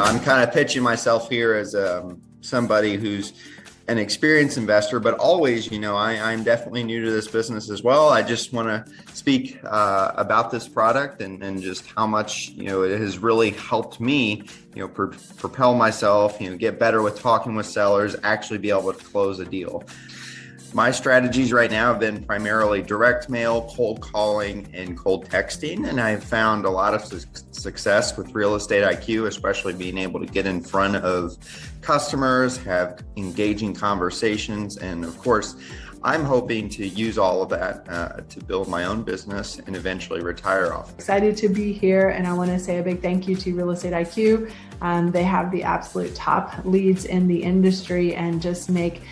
I'm kind of pitching myself here as somebody who's an experienced investor, but always, I'm definitely new to this business as well. I just want to speak about this product and just how much, it has really helped me, propel myself, get better with talking with sellers, actually be able to close a deal. My strategies right now have been primarily direct mail, cold calling, and cold texting. And I've found a lot of success with Real Estate IQ, especially being able to get in front of customers, have engaging conversations. And of course, I'm hoping to use all of that to build my own business and eventually retire off. Excited to be here, and I want to say a big thank you to Real Estate IQ. They have the absolute top leads in the industry and just make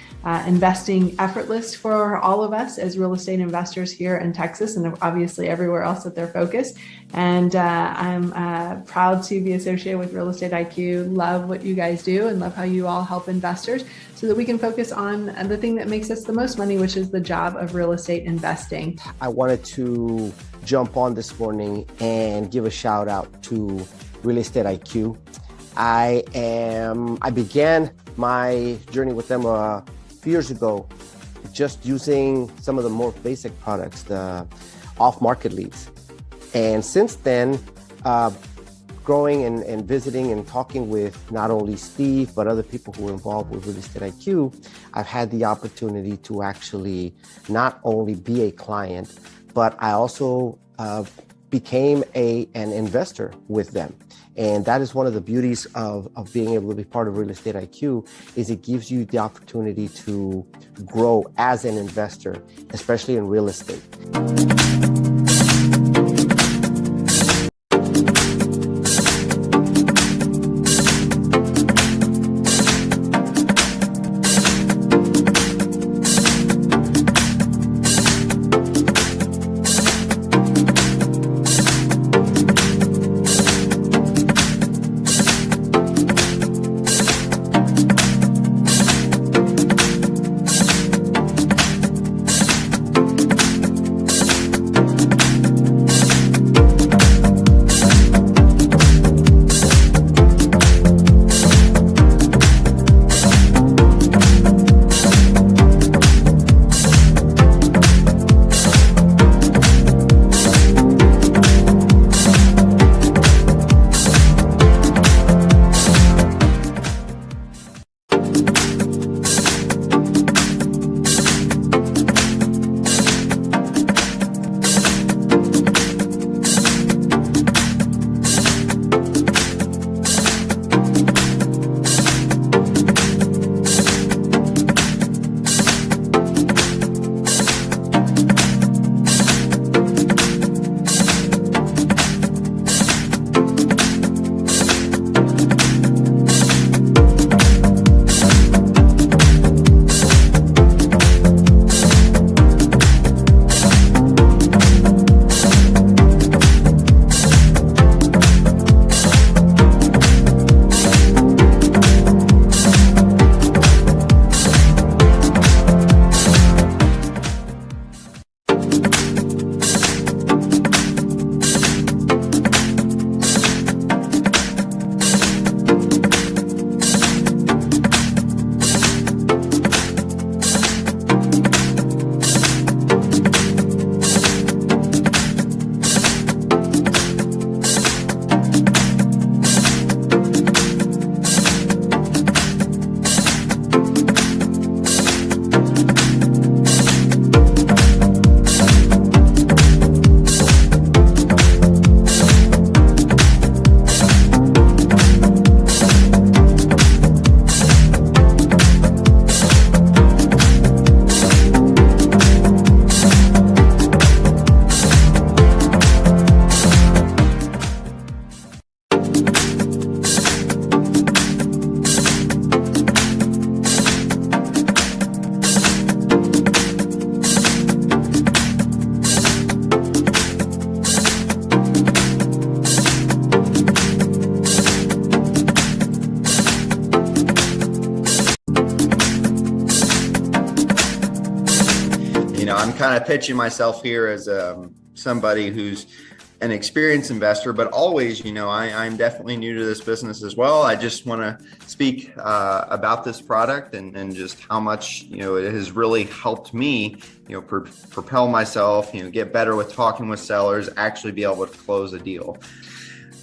investing effortless for all of us as real estate investors here in Texas and obviously everywhere else that they're focused. And I'm proud to be associated with Real Estate IQ. Love what you guys do and love how you all help investors so that we can focus on the thing that makes us the most money, which is the job of real estate investing. I wanted to jump on this morning and give a shout out to Real Estate IQ. I began my journey with them a few years ago, just using some of the more basic products, the off-market leads. And since then, growing and visiting and talking with not only Steve, but other people who are involved with Real Estate IQ, I've had the opportunity to actually not only be a client, but I also became an investor with them. And that is one of the beauties of being able to be part of Real Estate IQ, is it gives you the opportunity to grow as an investor, especially in real estate. I'm kind of pitching myself here as somebody who's an experienced investor, but always, I'm definitely new to this business as well. I just want to speak about this product and just how much, it has really helped me, propel myself, get better with talking with sellers, actually be able to close a deal.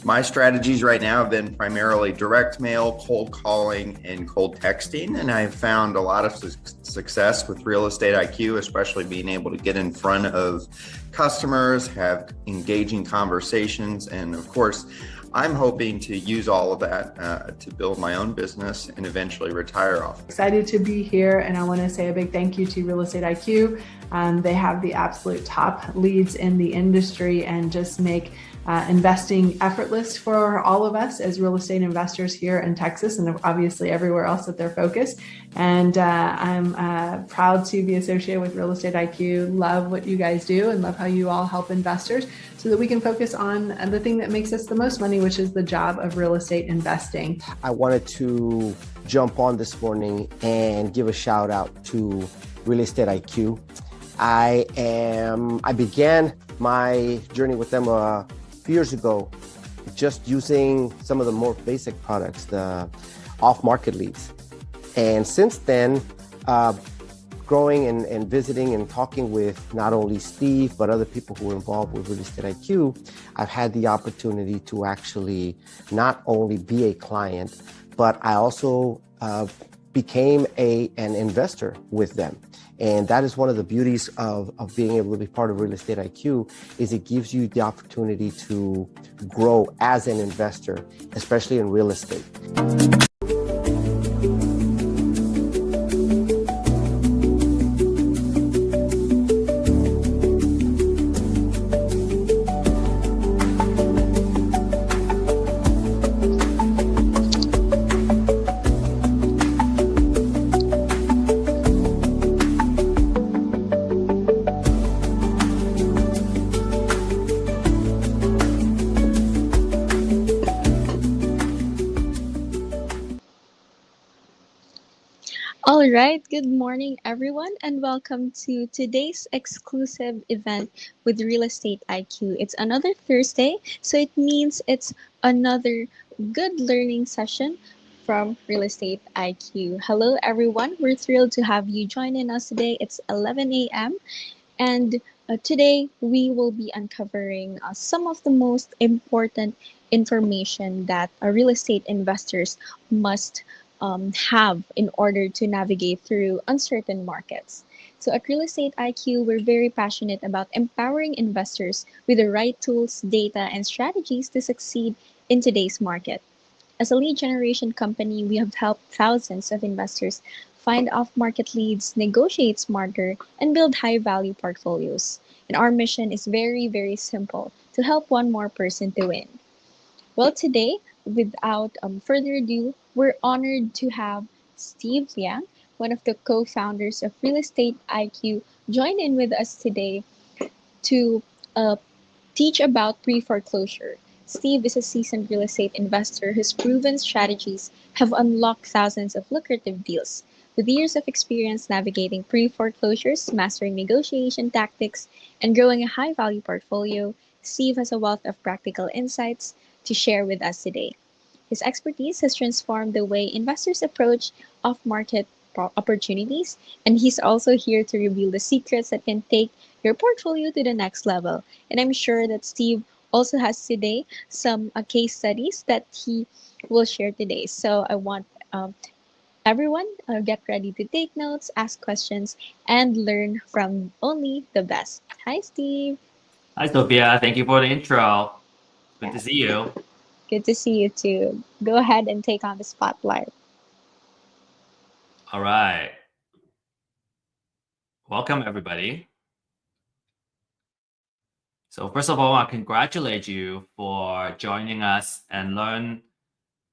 My strategies right now have been primarily direct mail, cold calling, and cold texting. And I've found a lot of success with Real Estate IQ, especially being able to get in front of customers, have engaging conversations. And of course, I'm hoping to use all of that to build my own business and eventually retire off. Excited to be here, and I want to say a big thank you to Real Estate IQ. They have the absolute top leads in the industry and just make investing effortless for all of us as real estate investors here in Texas and obviously everywhere else that they're focused. And I'm proud to be associated with Real Estate IQ. Love what you guys do and love how you all help investors so that we can focus on the thing that makes us the most money, which is the job of real estate investing. I wanted to jump on this morning and give a shout out to Real Estate IQ. I began my journey with them few years ago, just using some of the more basic products, the off-market leads. And since then, growing and visiting and talking with not only Steve, but other people who are involved with Real Estate IQ, I've had the opportunity to actually not only be a client, but I also became an investor with them. And that is one of the beauties of being able to be part of Real Estate IQ, is it gives you the opportunity to grow as an investor, especially in real estate. All right, good morning, everyone, and welcome to today's exclusive event with Real Estate IQ. It's another Thursday, so it means it's another good learning session from Real Estate IQ. Hello, everyone. We're thrilled to have you joining us today. It's 11 a.m. And today we will be uncovering some of the most important information that real estate investors must have in order to navigate through uncertain markets. So at Real Estate IQ, we're very passionate about empowering investors with the right tools, data, and strategies to succeed in today's market. As a lead generation company, we have helped thousands of investors find off-market leads, negotiate smarter, and build high-value portfolios. And our mission is very, very simple: to help one more person to win. Well, today, without further ado, we're honored to have Steve Liang, one of the co-founders of Real Estate IQ, join in with us today to teach about pre-foreclosure. Steve is a seasoned real estate investor whose proven strategies have unlocked thousands of lucrative deals. With years of experience navigating pre-foreclosures, mastering negotiation tactics, and growing a high-value portfolio, Steve has a wealth of practical insights to share with us today. His expertise has transformed the way investors approach off-market opportunities, and he's also here to reveal the secrets that can take your portfolio to the next level. And I'm sure that Steve also has today some case studies that he will share today. So I want everyone get ready to take notes, ask questions, and learn from only the best. Hi, Steve. Hi, Sophia. Thank you for the intro. Good to Yeah. see you. Good to see you too. Go ahead and take on the spotlight. All right. Welcome, everybody. So first of all, I congratulate you for joining us and learn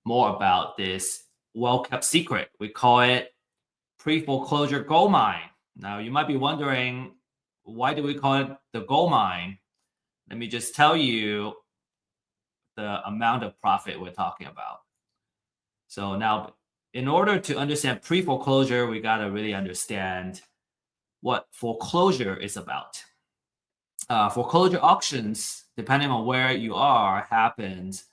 more about this well-kept secret. We call it Preforeclosure Goldmine. Now, you might be wondering, why do we call it the gold mine? Let me just tell you the amount of profit we're talking about. So now, in order to understand pre-foreclosure, we got to really understand what foreclosure is about. foreclosure auctions, depending on where you are, happens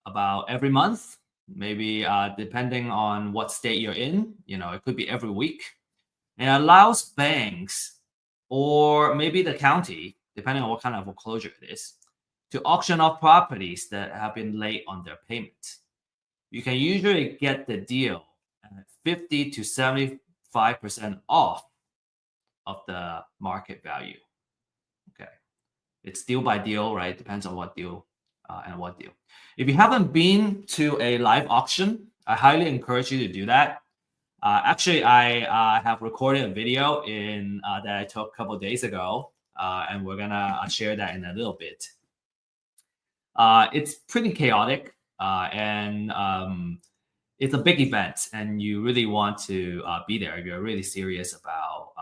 about every month, maybe depending on what state you're in. It could be every week. And it allows banks or maybe the county, depending on what kind of foreclosure it is, to auction off properties that have been late on their payment. You can usually get the deal at 50 to 75% off of the market value. Okay. It's deal by deal, right? Depends on what deal and what deal. If you haven't been to a live auction, I highly encourage you to do that. Actually, I have recorded a video that I took a couple of days ago, and we're gonna share that in a little bit. It's pretty chaotic, and it's a big event, and you really want to be there if you're really serious about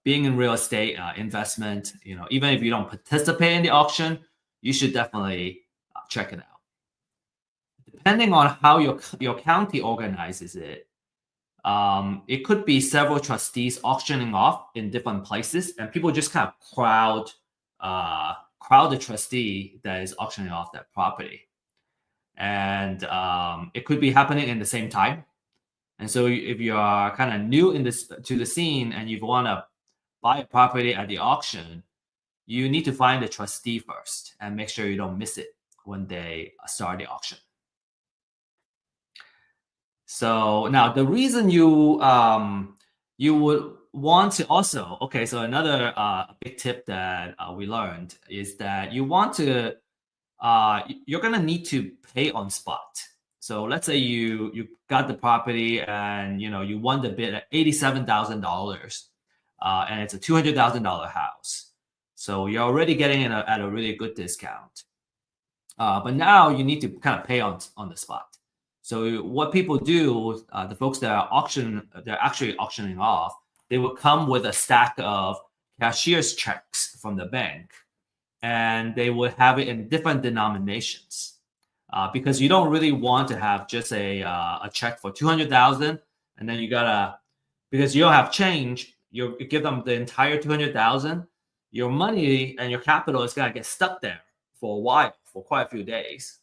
being in real estate investment. Even if you don't participate in the auction, you should definitely check it out. Depending on how your county organizes it, it could be several trustees auctioning off in different places, and people just kind of crowd the trustee that is auctioning off that property. And it could be happening in the same time. And so if you are kind of new to the scene and you want to buy a property at the auction, you need to find the trustee first and make sure you don't miss it when they start the auction. So now the reason you would want to also, okay, so another big tip that we learned is that you want to, you're going to need to pay on spot. So let's say you got the property and you won the bid at $87,000, and it's a $200,000 house. So you're already getting it at a really good discount. But now you need to kind of pay on the spot. So what people do, the folks that are they're actually auctioning off, they will come with a stack of cashier's checks from the bank, and they will have it in different denominations, because you don't really want to have just a check for $200,000, and then because you don't have change, you give them the entire $200,000. Your money and your capital is gonna get stuck there for a while, for quite a few days,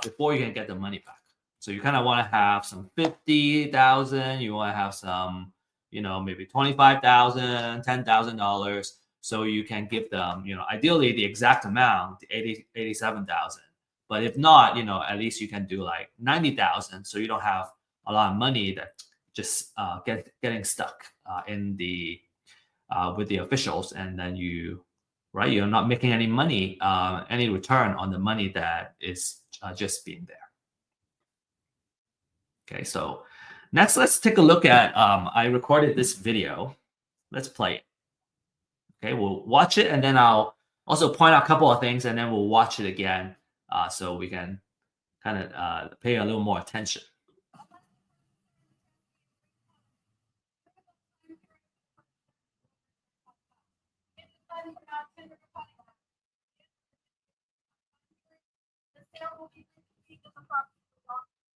before you can get the money back. So you kind of want to have some 50,000. You want to have some, maybe 25,000, $10,000, so you can give them, ideally the exact amount, 87,000. But if not, at least you can do like 90,000, so you don't have a lot of money that just getting stuck in the with the officials, and then you're not making any money, any return on the money that is just being there. Okay, so next let's take a look at, I recorded this video. Let's play it. Okay, we'll watch it, and then I'll also point out a couple of things, and then we'll watch it again, so we can kind of pay a little more attention.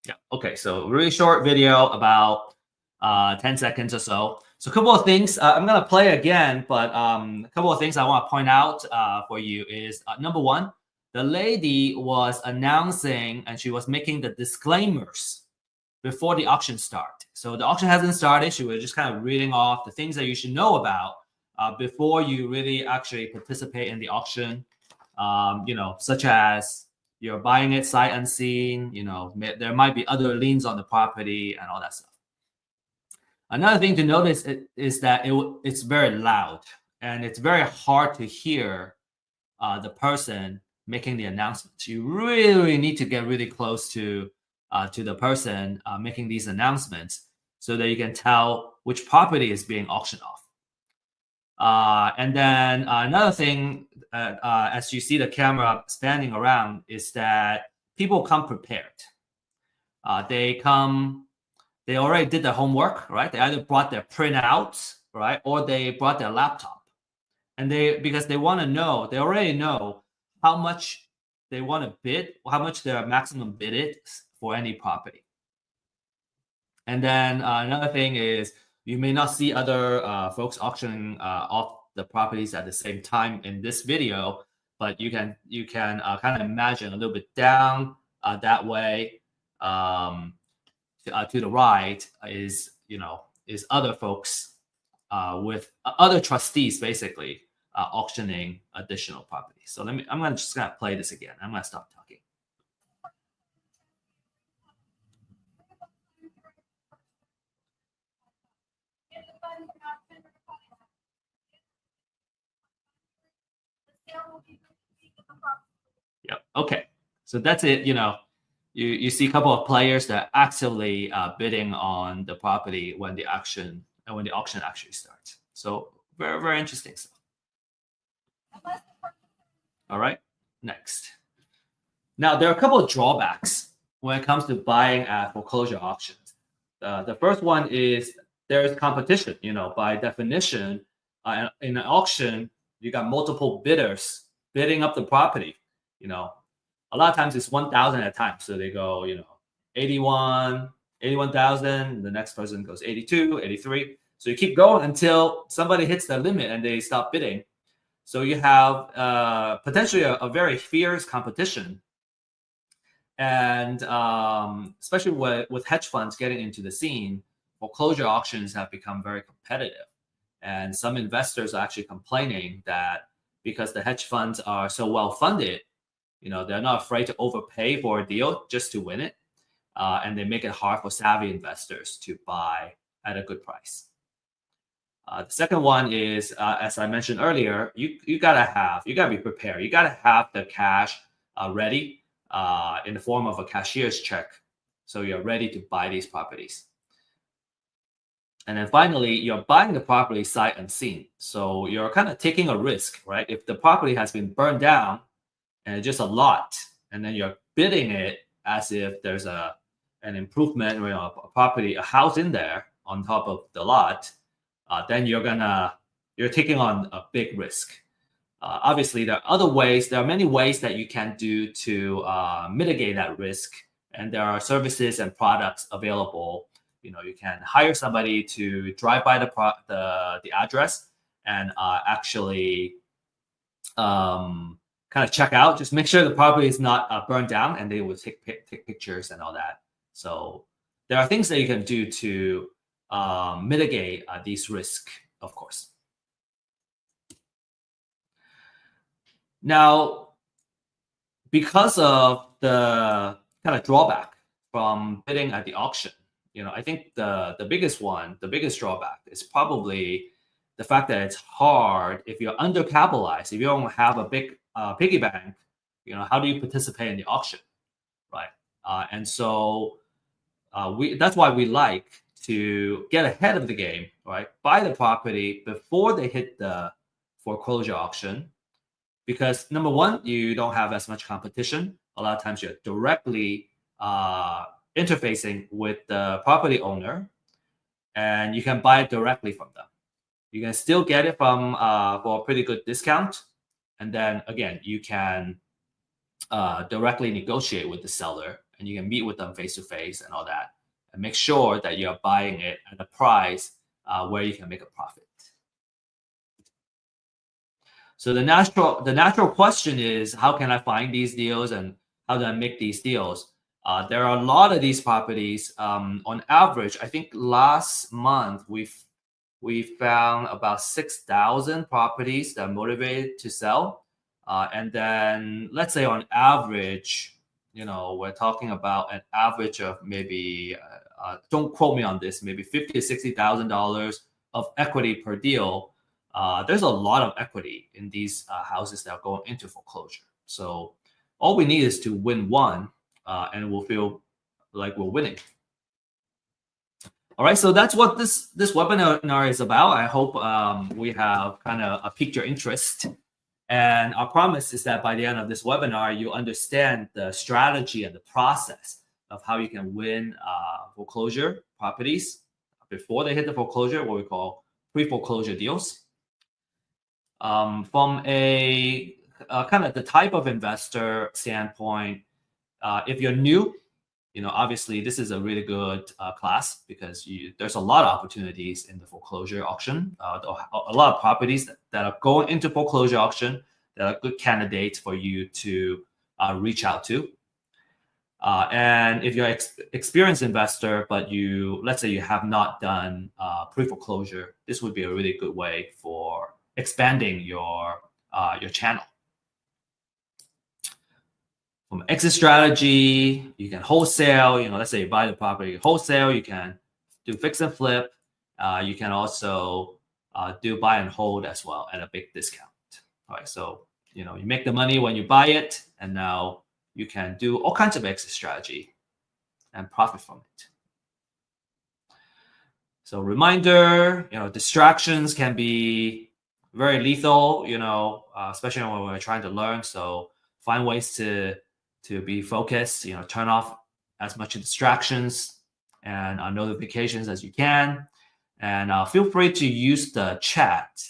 Yeah, okay, so really short video, about 10 seconds or so. So a couple of things, I'm gonna play again, but a couple of things I wanna point out for you is, number one, the lady was announcing and she was making the disclaimers before the auction start. So the auction hasn't started, she was just kind of reading off the things that you should know about before you really actually participate in the auction, such as you're buying it sight unseen, there might be other liens on the property and all that stuff. Another thing to notice is that it's very loud, and it's very hard to hear the person making the announcements. You really need to get really close to the person making these announcements so that you can tell which property is being auctioned off. And then another thing, as you see the camera spanning around, is that people come prepared. They already did their homework, right? They either brought their printouts, right, or they brought their laptop, and because they want to know, they already know how much they want to bid, how much their maximum bid is for any property. And then another thing is, you may not see other folks auctioning off the properties at the same time in this video, but you can kind of imagine a little bit down that way to the right is other folks with other trustees basically auctioning additional properties. So I'm gonna play this again. I'm gonna stop talking. Yep. Okay. So that's it. You see a couple of players that are actively bidding on the property when the auction actually starts. So very, very interesting stuff. All right. Next. Now there are a couple of drawbacks when it comes to buying at foreclosure auctions. The first one is there is competition. By definition, in an auction, you got multiple bidders bidding up the property. A lot of times it's 1,000 at a time. So they go, 81,000. The next person goes 82, 83. So you keep going until somebody hits the limit and they stop bidding. So you have potentially a very fierce competition. And especially with hedge funds getting into the scene, foreclosure auctions have become very competitive. And some investors are actually complaining that because the hedge funds are so well funded, they're not afraid to overpay for a deal just to win it. And they make it hard for savvy investors to buy at a good price. The second one is, as I mentioned earlier, you gotta be prepared. You gotta have the cash ready in the form of a cashier's check, so you're ready to buy these properties. And then finally, you're buying the property sight unseen, so you're kind of taking a risk, right? If the property has been burned down and it's just a lot, and then you're bidding it as if there's an improvement, a house in there on top of the lot, then you're taking on a big risk. Obviously, there are many ways that you can do to mitigate that risk, and there are services and products available. You can hire somebody to drive by the address and actually kind of check out, just make sure the property is not burned down, and they will take pictures and all that. So there are things that you can do to mitigate these risks, of course. Now, because of the kind of drawback from bidding at the auction, I think the biggest drawback is probably the fact that it's hard if you're undercapitalized, if you don't have a big piggy bank. How do you participate in the auction, right? And so that's why we like to get ahead of the game, right? Buy the property before they hit the foreclosure auction, because number one, you don't have as much competition. A lot of times you're directly interfacing with the property owner, and you can buy it directly from them. You can still get it from for a pretty good discount, and then again, you can directly negotiate with the seller, and you can meet with them face to face and all that, and make sure that you're buying it at a price where you can make a profit. So the natural question is, how can I find these deals, and how do I make these deals? There are a lot of these properties. On average, I think last month we found about 6,000 properties that are motivated to sell. And then let's say on average, we're talking about an average of maybe, don't quote me on this, maybe $50,000 to $60,000 of equity per deal. There's a lot of equity in these houses that are going into foreclosure. So all we need is to win one, and we'll feel like we're winning. All right, so that's what this webinar is about. I hope we have kind of piqued your interest. And our promise is that by the end of this webinar, you understand the strategy and the process of how you can win foreclosure properties before they hit the foreclosure, what we call pre-foreclosure deals. From a kind of the type of investor standpoint, if you're new obviously this is a really good class because there's a lot of opportunities in the foreclosure auction. A lot of properties that are going into foreclosure auction that are good candidates for you to reach out to. And if you're an experienced investor, but let's say you have not done pre-foreclosure, this would be a really good way for expanding your channel. From exit strategy, you can wholesale. Let's say you buy the property wholesale. You can do fix and flip. You can also do buy and hold as well at a big discount. All right, so you make the money when you buy it, and now you can do all kinds of exit strategy and profit from it. So reminder, distractions can be very lethal, especially when we're trying to learn. So find ways to be focused, turn off as much distractions and notifications as you can. And feel free to use the chat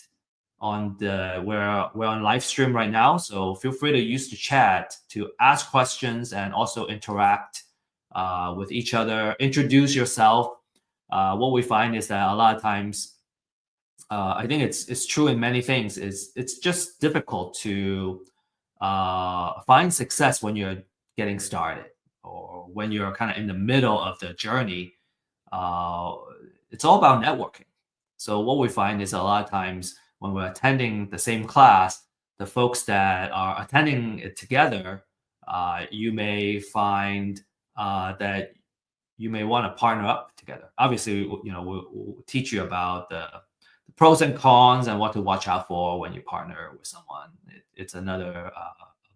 we're on live stream right now. So feel free to use the chat to ask questions and also interact with each other, introduce yourself. What we find is that a lot of times, I think it's true in many things, it's just difficult to find success when you're getting started or when you're kind of in the middle of the journey. It's all about networking. So what we find is a lot of times when we're attending the same class, the folks that are attending it together, you may find that you may want to partner up together. Obviously, we'll teach you about the pros and cons and what to watch out for when you partner with someone. It's another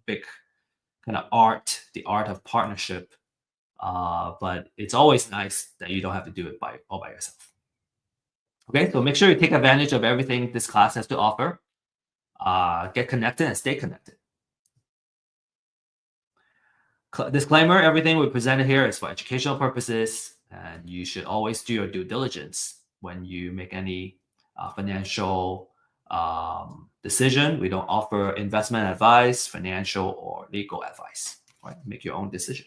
big kind of art, the art of partnership. But it's always nice that you don't have to do it all by yourself. Okay, so make sure you take advantage of everything this class has to offer. Get connected and stay connected. Disclaimer, everything we presented here is for educational purposes, and you should always do your due diligence when you make any financial decision. We don't offer investment advice, financial or legal advice. Right? Make your own decision.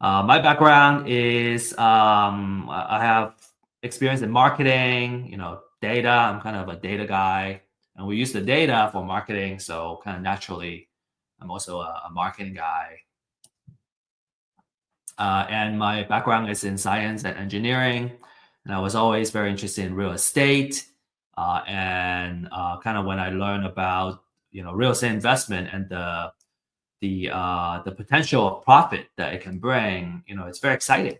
My background is I have experience in marketing, data. I'm kind of a data guy, and we use the data for marketing. So kind of naturally, I'm also a marketing guy. And my background is in science and engineering, and I was always very interested in real estate. And kind of when I learned about real estate investment and the potential of profit that it can bring, it's very exciting.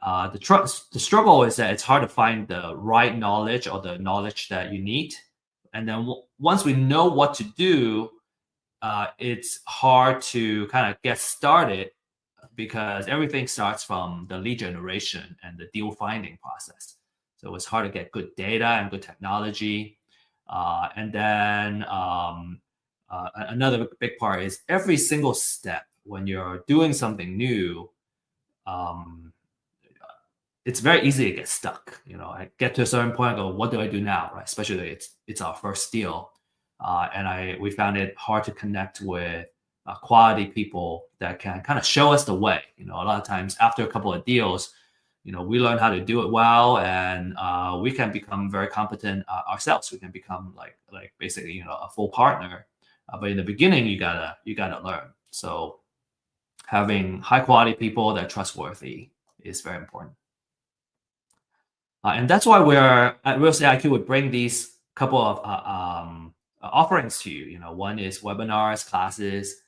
The struggle is that it's hard to find the right knowledge or the knowledge that you need. And then once we know what to do, it's hard to kind of get started because everything starts from the lead generation and the deal finding process. So it's hard to get good data and good technology. And then another big part is every single step when you're doing something new, it's very easy to get stuck. I get to a certain point and go, what do I do now? Right? Especially it's our first deal. And we found it hard to connect with quality people that can kind of show us the way. A lot of times after a couple of deals, we learn how to do it well, and we can become very competent ourselves. We can become like basically a full partner. But in the beginning, you gotta learn. So having high quality people that are trustworthy is very important. And that's why we're at Real Estate IQ would bring these couple of offerings to you. One is webinars, classes,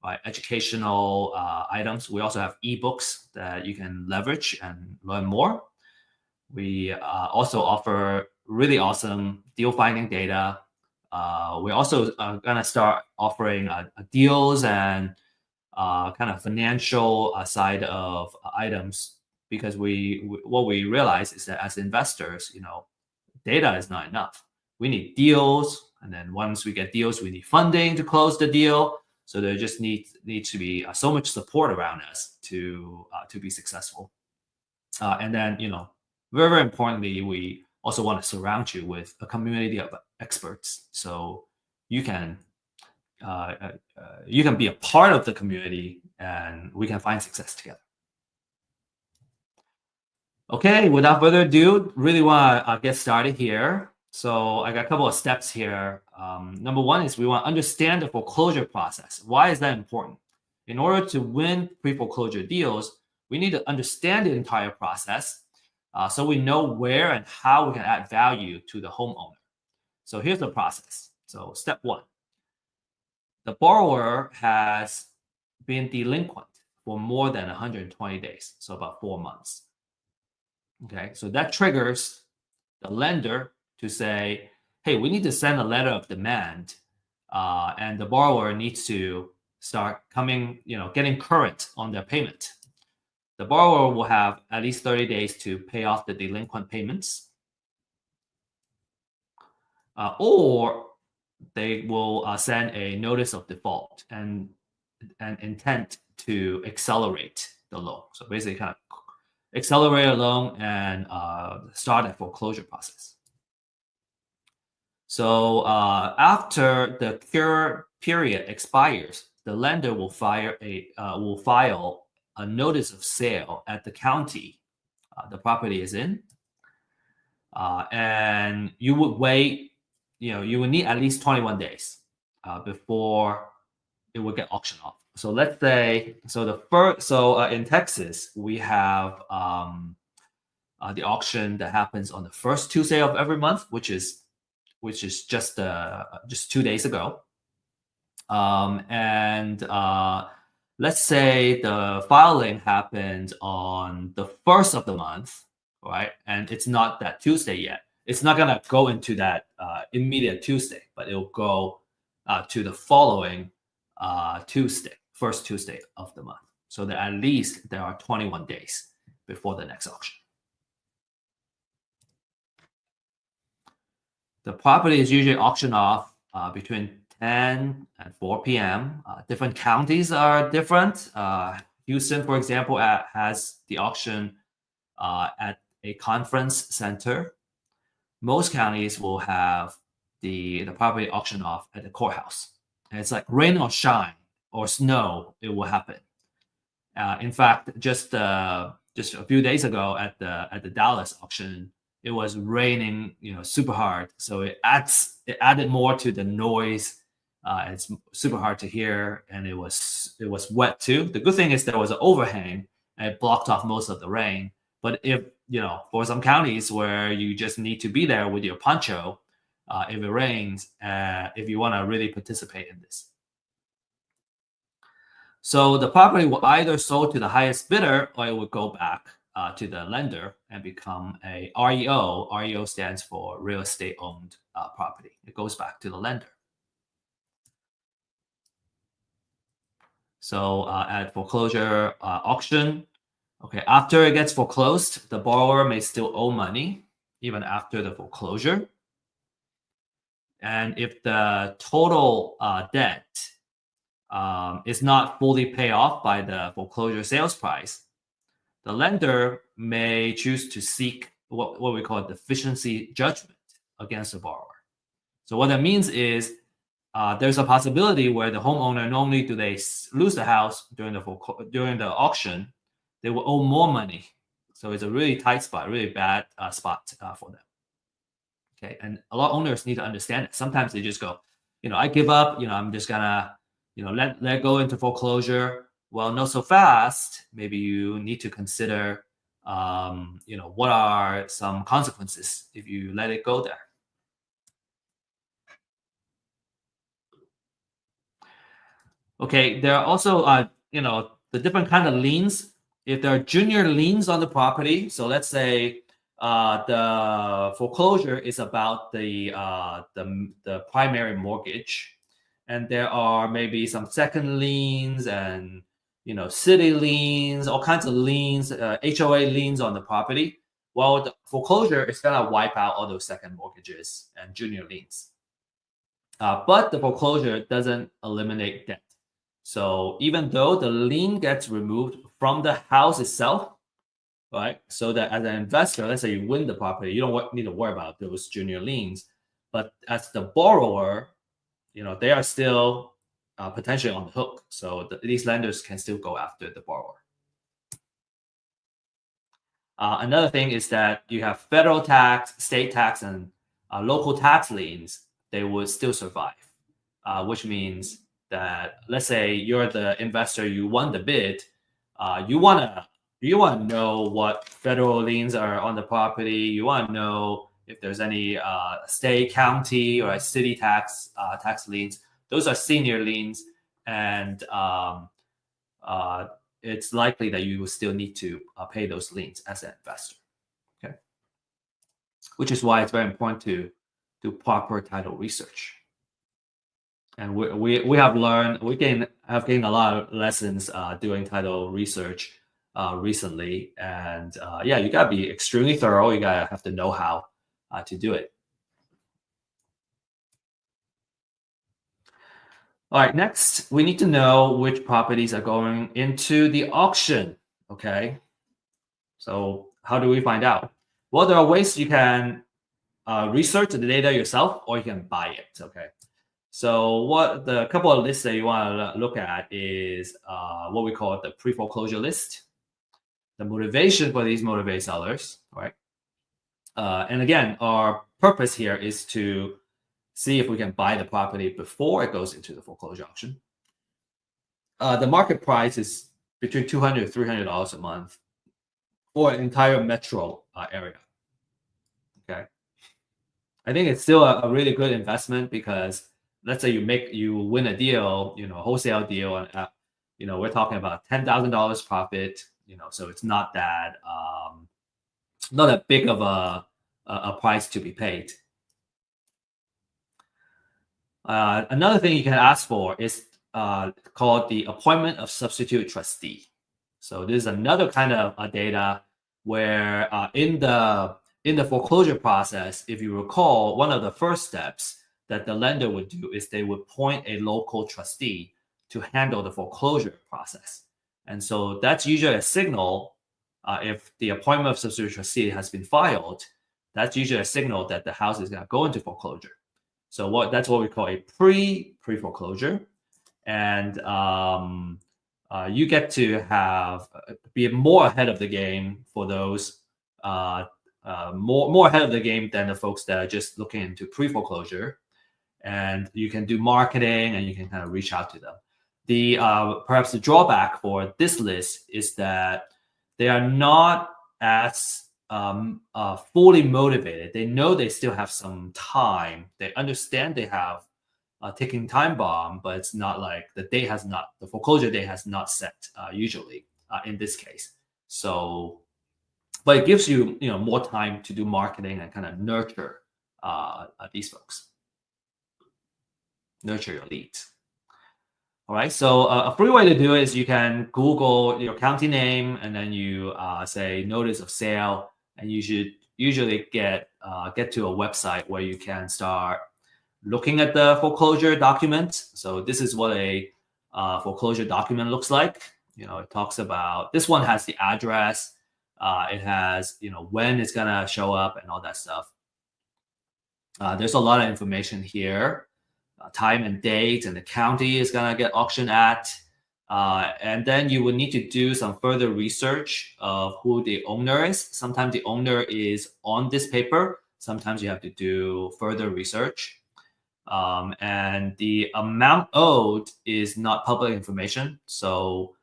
right, educational items. We also have ebooks that you can leverage and learn more. We also offer really awesome deal finding data. We're also going to start offering deals and kind of financial side of items, because what we realize is that as investors, data is not enough. We need deals, and then once we get deals, we need funding to close the deal. So there just needs to be so much support around us to be successful. And then very, very importantly, we also want to surround you with a community of experts, so you can you can be a part of the community, and we can find success together. Okay, without further ado, really want to get started here. So I got a couple of steps here. Number one is we want to understand the foreclosure process. Why is that important? In order to win pre-foreclosure deals, we need to understand the entire process so we know where and how we can add value to the homeowner. So here's the process. So step one, the borrower has been delinquent for more than 120 days, so about 4 months. Okay, so that triggers the lender to say, hey, we need to send a letter of demand, and the borrower needs to start getting current on their payment. The borrower will have at least 30 days to pay off the delinquent payments, or they will send a notice of default and an intent to accelerate the loan. So basically kind of accelerate a loan and start a foreclosure process. So after the cure period expires, the lender will file a notice of sale at the county the property is in, and you would wait. You would need at least 21 days before it would get auctioned off. So let's say, in Texas, we have the auction that happens on the first Tuesday of every month, which is just 2 days ago. Let's say the filing happened on the first of the month, right? And it's not that Tuesday yet. It's not gonna go into that immediate Tuesday, but it'll go to the following Tuesday, first Tuesday of the month. So that at least there are 21 days before the next auction. The property is usually auctioned off between 10 and 4 p.m. Different counties are different. Houston, for example, has the auction at a conference center. Most counties will have the property auctioned off at the courthouse. And it's like rain or shine or snow, it will happen. In fact, just a few days ago at the Dallas auction, it was raining, super hard. So it added more to the noise. It's super hard to hear, and it was wet too. The good thing is there was an overhang and it blocked off most of the rain. But if for some counties where you just need to be there with your poncho, if it rains, if you want to really participate in this. So the property will either sold to the highest bidder, or it will go back to the lender and become a REO. REO stands for real estate owned property. It goes back to the lender. So at foreclosure auction, okay, after it gets foreclosed, the borrower may still owe money even after the foreclosure. And if the total debt is not fully paid off by the foreclosure sales price, the lender may choose to seek what we call a deficiency judgment against the borrower. So what that means is there's a possibility where the homeowner, normally do they lose the house during the auction, they will owe more money. So it's a really tight spot, really bad spot for them. Okay, and a lot of owners need to understand it. Sometimes they just go, I give up. I'm just gonna, let go into foreclosure. Well, not so fast. Maybe you need to consider, what are some consequences if you let it go there. Okay, there are also, the different kind of liens. If there are junior liens on the property, so let's say the foreclosure is about the primary mortgage, and there are maybe some second liens and city liens, all kinds of liens, HOA liens on the property. Well, the foreclosure is gonna wipe out all those second mortgages and junior liens, but the foreclosure doesn't eliminate debt. So even though the lien gets removed from the house itself, right? So that as an investor, let's say you win the property, you don't need to worry about those junior liens. But as the borrower, they are still potentially on the hook. So these lenders can still go after the borrower. Another thing is that you have federal tax, state tax, and local tax liens. They would still survive, which means that, let's say you're the investor, you won the bid, you wanna know what federal liens are on the property. You want to know if there's any state, county, or city tax liens. Those are senior liens, and it's likely that you will still need to pay those liens as an investor. Okay, which is why it's very important to do proper title research. And we have learned, have gained a lot of lessons doing title research recently. And yeah, you gotta be extremely thorough. You gotta have the know-how to do it. All right, next, we need to know which properties are going into the auction, okay? So how do we find out? Well, there are ways you can research the data yourself, or you can buy it, okay? So what the couple of lists that you want to look at is what we call the pre-foreclosure list, the motivation for these motivated sellers, right? And again, our purpose here is to see if we can buy the property before it goes into the foreclosure auction. The market price is between $200 to $300 a month for an entire metro area. Okay, I think it's still a really good investment, because let's say you win a deal, a wholesale deal, and we're talking about $10,000 profit. So it's not that big of a price to be paid. Another thing you can ask for is called the appointment of substitute trustee. So this is another kind of data where in the foreclosure process, if you recall, one of the first steps that the lender would do is they would appoint a local trustee to handle the foreclosure process. And so that's usually a signal, if the appointment of substitute trustee has been filed, that's usually a signal that the house is going to go into foreclosure. So that's what we call a pre-foreclosure. And you get to be more ahead of the game for those, more ahead of the game than the folks that are just looking into pre-foreclosure. And you can do marketing, and you can kind of reach out to them. Perhaps the drawback for this list is that they are not as fully motivated. They know they still have some time. They understand they have a ticking time bomb, but it's not like the foreclosure date has not set usually in this case. So, but it gives you more time to do marketing and kind of nurture these folks, nurture your leads. All right, so a free way to do it is you can Google your county name, and then you say notice of sale, and you should usually get to a website where you can start looking at the foreclosure document. So this is what a foreclosure document looks like. It talks about, this one has the address, it has when it's gonna show up and all that stuff. There's a lot of information here. Time and date, and the county is going to get auctioned at. And then you will need to do some further research of who the owner is. Sometimes the owner is on this paper. Sometimes you have to do further research. And the amount owed is not public information. So,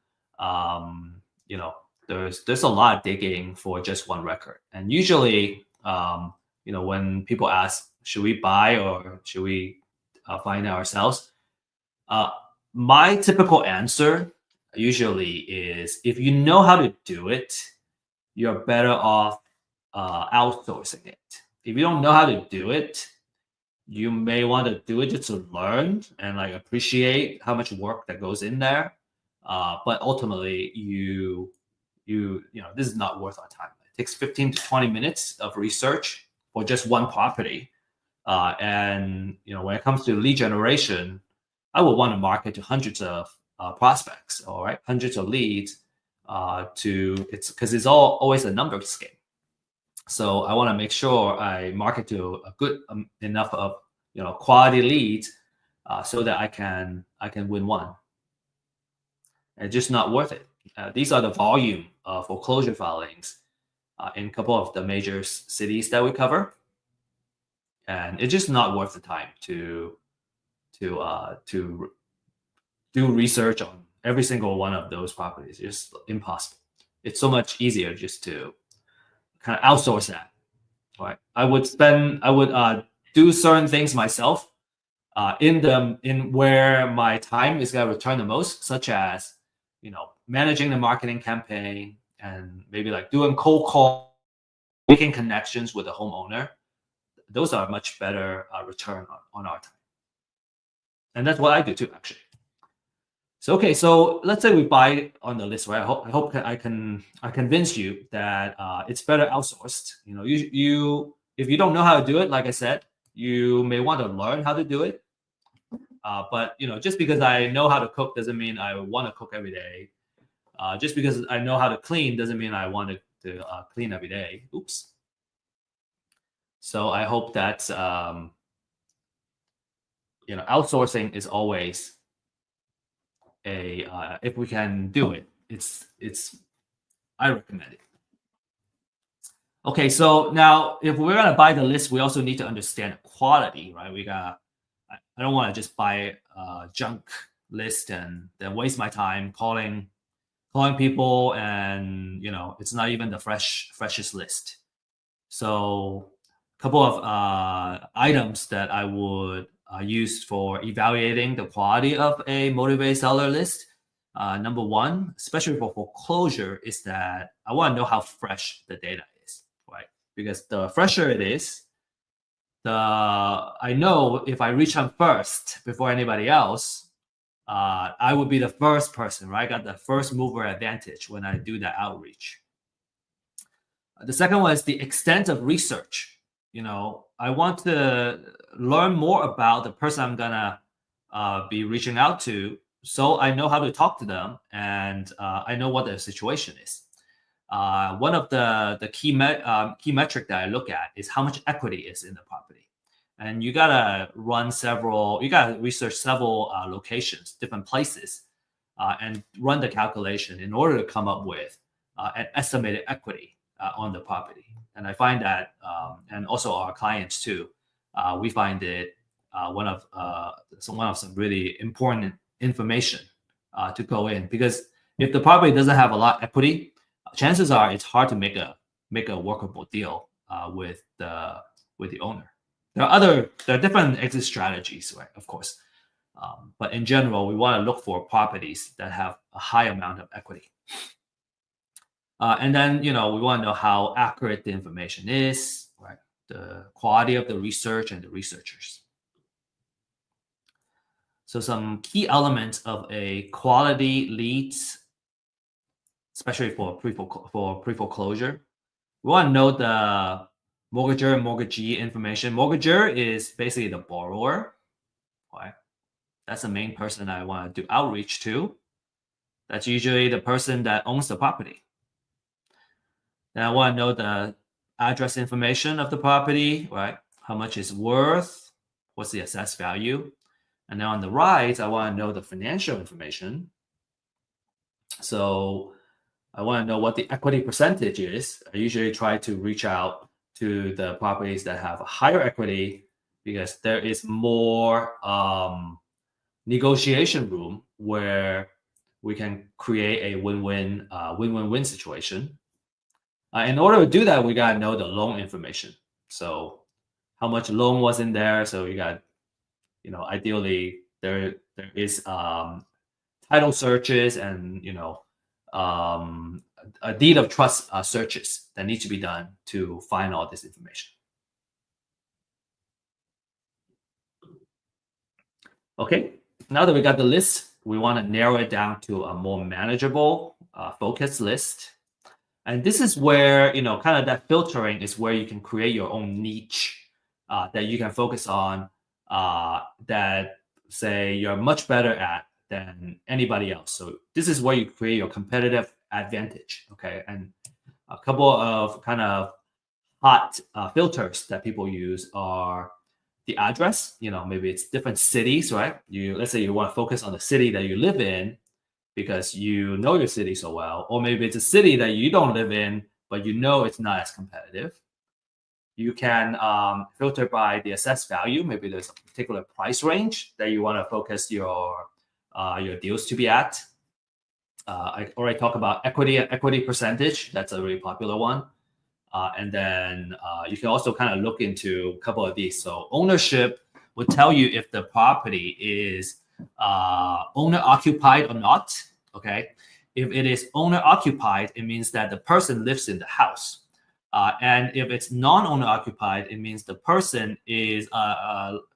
there's a lot of digging for just one record. And usually, when people ask, should we buy or should we find it ourselves? My typical answer usually is, if you know how to do it, you're better off outsourcing it. If you don't know how to do it, you may want to do it just to learn and appreciate how much work that goes in there. But ultimately, this is not worth our time. It takes 15 to 20 minutes of research for just one property. And when it comes to lead generation, I would want to market to hundreds of prospects, all right, hundreds of leads, because it's always a numbers game. So I want to make sure I market to a good enough of quality leads, so that I can I can win one. It's just not worth it. These are the volume of foreclosure filings in a couple of the major cities that we cover, and it's just not worth the time to do research on every single one of those properties. It's just impossible. It's so much easier just to kind of outsource that. Right? I would do certain things myself in where my time is going to return the most, such as managing the marketing campaign and maybe like doing cold call, making connections with the homeowner. Those are much better return on our time, and that's what I do too, actually. So okay, so let's say we buy on the list, right? I hope I can convince you that it's better outsourced. You if you don't know how to do it, like I said, you may want to learn how to do it. But just because I know how to cook doesn't mean I want to cook every day. Just because I know how to clean doesn't mean I want to clean every day. Oops. So I hope that outsourcing is always if we can do it, I recommend it. Okay, so now if we're gonna buy the list, we also need to understand the quality, right? I don't want to just buy a junk list and then waste my time calling people, and it's not even the freshest list. So a couple of items that I would use for evaluating the quality of a motivated seller list. Number one, especially for foreclosure, is that I want to know how fresh the data is, right? Because the fresher it is, I know if I reach them first before anybody else, I would be the first person, right? I got the first mover advantage when I do that outreach. The second one is the extent of research. I want to learn more about the person I'm gonna be reaching out to, so I know how to talk to them, and I know what their situation is. One of the key metric that I look at is how much equity is in the property, and you gotta research several locations, different places, and run the calculation in order to come up with an estimated equity on the property. And I find that, and also our clients too, we find it one of some really important information to go in, because if the property doesn't have a lot of equity, chances are it's hard to make a workable deal with the owner. There are different exit strategies, right? Of course, but in general, we want to look for properties that have a high amount of equity. And then, we want to know how accurate the information is, right? The quality of the research and the researchers. So some key elements of a quality leads, especially for pre-foreclosure. We want to know the mortgager and mortgagee information. Mortgager is basically the borrower, right? That's the main person I want to do outreach to. That's usually the person that owns the property. Then I want to know the address information of the property, right? How much it's worth, what's the assessed value. And then on the right, I want to know the financial information. So I want to know what the equity percentage is. I usually try to reach out to the properties that have a higher equity, because there is more negotiation room where we can create a win-win situation. In order to do that, we got to know the loan information. So how much loan was in there. So you got, ideally there is title searches and, a deed of trust searches that need to be done to find all this information. Okay, now that we got the list, we want to narrow it down to a more manageable, focused list. And this is where, kind of that filtering is where you can create your own niche that you can focus on, that, say, you're much better at than anybody else. So this is where you create your competitive advantage, okay? And a couple of kind of hot filters that people use are the address. Maybe it's different cities, right? Let's say you want to focus on the city that you live in because you know your city so well, or maybe it's a city that you don't live in, but it's not as competitive. You can filter by the assessed value. Maybe there's a particular price range that you want to focus your deals to be at. I already talked about equity percentage. That's a really popular one. And then you can also kind of look into a couple of these. So ownership would tell you if the property is owner occupied or not. Okay. If it is owner occupied, it means that the person lives in the house. And if it's non-owner occupied, it means the person is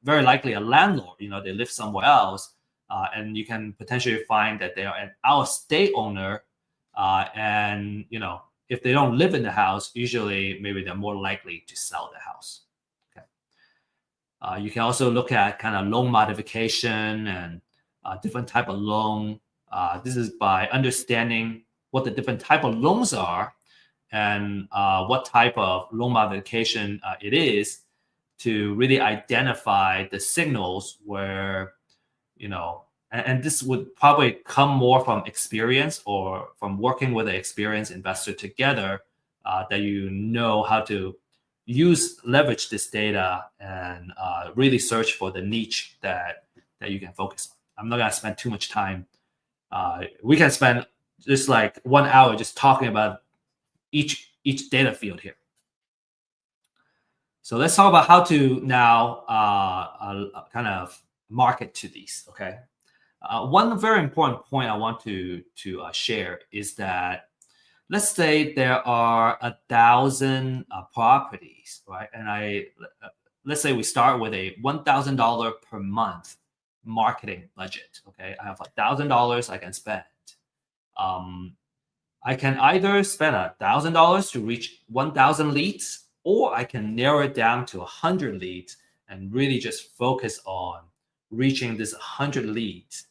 very likely a landlord. They live somewhere else. And you can potentially find that they are an out-of-state owner. And, if they don't live in the house, usually maybe they're more likely to sell the house. Okay. You can also look at kind of loan modification and different type of loan. This is by understanding what the different type of loans are and what type of loan modification it is to really identify the signals where, and this would probably come more from experience or from working with an experienced investor together, that how to leverage this data and really search for the niche that you can focus on. I'm not gonna spend too much time. We can spend just like 1 hour just talking about each data field here. So let's talk about how to now kind of market to these. Okay. One very important point I want to share is that let's say there are 1,000 properties, right? And let's say we start with a $1,000 per month marketing budget. Okay, I have $1,000 I can spend. I can either spend $1,000 to reach 1,000 leads, or I can narrow it down to 100 leads and really just focus on reaching this 100 leads.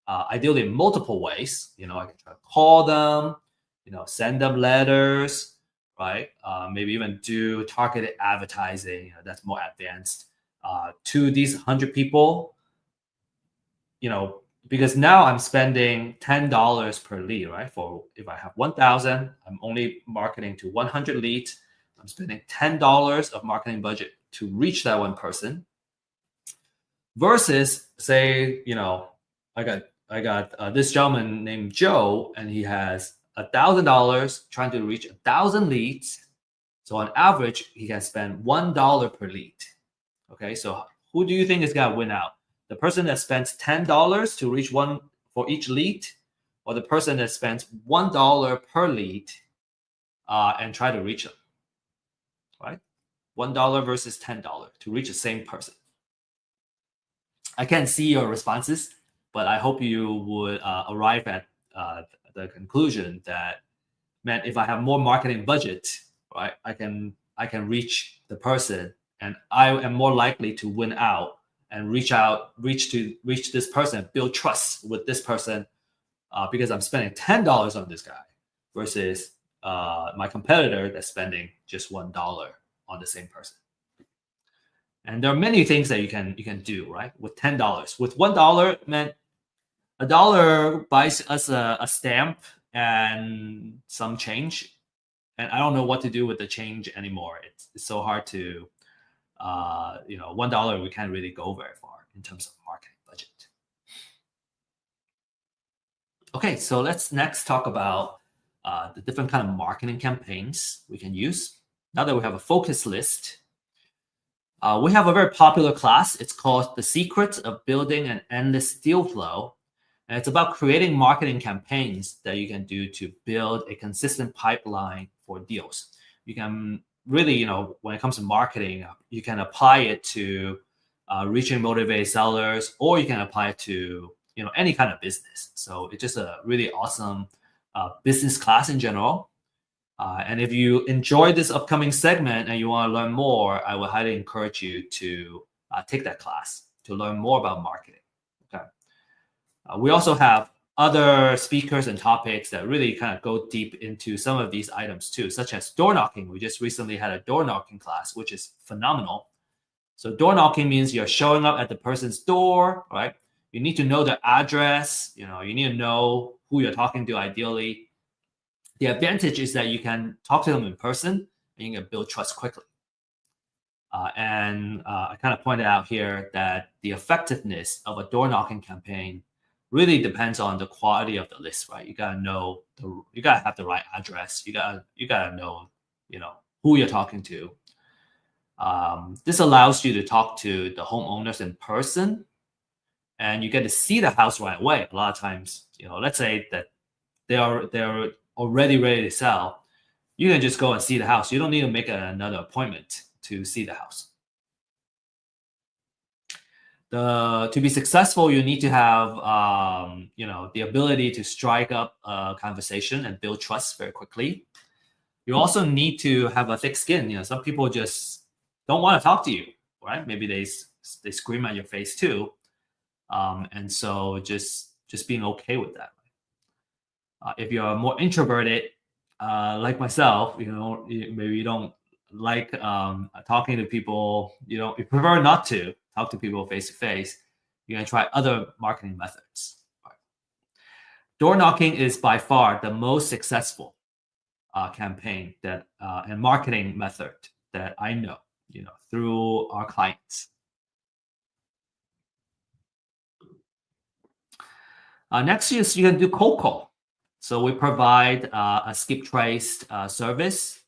Ideally in multiple ways. I can try to call them, send them letters, right? Maybe even do targeted advertising. That's more advanced to these 100 people. Because now I'm spending $10 per lead, right? If I have 1,000, I'm only marketing to 100 leads. I'm spending $10 of marketing budget to reach that one person. Versus, say, I got this gentleman named Joe, and he has $1,000 trying to reach 1,000 leads. So on average, he can spend $1 per lead. Okay, so who do you think is gonna win out? The person that spends $10 to reach one for each lead, or the person that spends $1 per lead and try to reach them, right? $1 versus $10 to reach the same person. I can't see your responses, but I hope you would arrive at the conclusion that, man, if I have more marketing budget, right, I can reach the person, and I am more likely to win out and reach this person, build trust with this person, because I'm spending $10 on this guy versus my competitor that's spending just $1 on the same person. And there are many things that you can do, right? With $10, with $1, man, $1 buys us a stamp and some change, and I don't know what to do with the change anymore. It's so hard to, $1 we can't really go very far in terms of marketing budget. Okay, so let's next talk about the different kind of marketing campaigns we can use. Now that we have a focus list, we have a very popular class. It's called The Secret of Building an Endless Deal Flow. And it's about creating marketing campaigns that you can do to build a consistent pipeline for deals. You can really, when it comes to marketing, you can apply it to reaching motivated sellers, or you can apply it to, any kind of business. So it's just a really awesome business class in general. And if you enjoy this upcoming segment and you want to learn more, I would highly encourage you to take that class to learn more about marketing. Okay. We also have other speakers and topics that really kind of go deep into some of these items too, such as door knocking. We just recently had a door knocking class, which is phenomenal. So door knocking means you're showing up at the person's door, right? You need to know their address. You need to know who you're talking to ideally. The advantage is that you can talk to them in person and you can build trust quickly. I kind of pointed out here that the effectiveness of a door knocking campaign really depends on the quality of the list, right? You gotta know you gotta have the right address. You gotta know, who you're talking to. This allows you to talk to the homeowners in person, and you get to see the house right away. A lot of times, let's say that they're already ready to sell. You can just go and see the house. You don't need to make another appointment to see the house. To be successful, you need to have the ability to strike up a conversation and build trust very quickly. You also need to have a thick skin. Some people just don't want to talk to you, right? Maybe they scream at your face too, and so just being okay with that. If you're more introverted, like myself, maybe you don't like talking to people. You prefer not to talk to people face to face. You're gonna try other marketing methods. Door knocking is by far the most successful campaign and marketing method that I know. Through our clients. Next is you can do cold call. So we provide a skip trace service.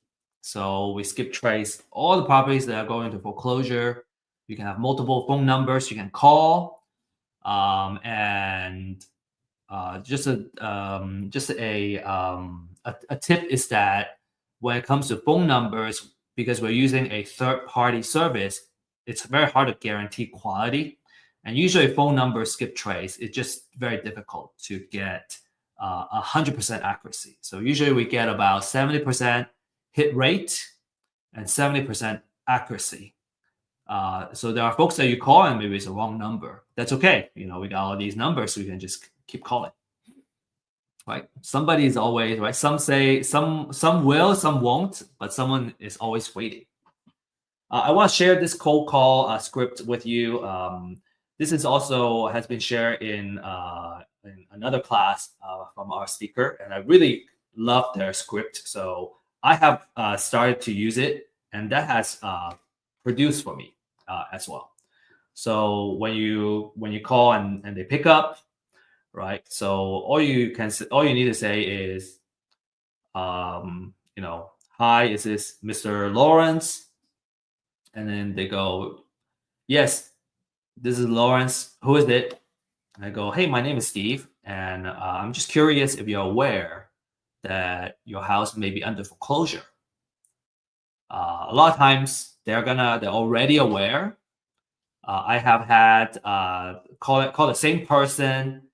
So we skip trace all the properties that are going into foreclosure. You can have multiple phone numbers you can call, and just a tip is that when it comes to phone numbers, because we're using a third-party service, it's very hard to guarantee quality. And usually phone number skip trace, it's just very difficult to get 100% accuracy. So usually we get about 70% hit rate and 70% accuracy. So there are folks that you call and maybe it's a wrong number. That's okay. We got all these numbers, so we can just keep calling. Right? Somebody is always right. Some say some will, some won't, but someone is always waiting. I want to share this cold call script with you. This is also has been shared in another class from our speaker, and I really love their script. So I have started to use it, and that has produced for me as well. So when you call and they pick up. Right. So all you need to say is, hi, is this Mr. Lawrence? And then they go, yes, this is Lawrence. Who is it? And I go, hey, my name is Steve, and I'm just curious if you're aware that your house may be under foreclosure. A lot of times they're already aware. I have had call the same person.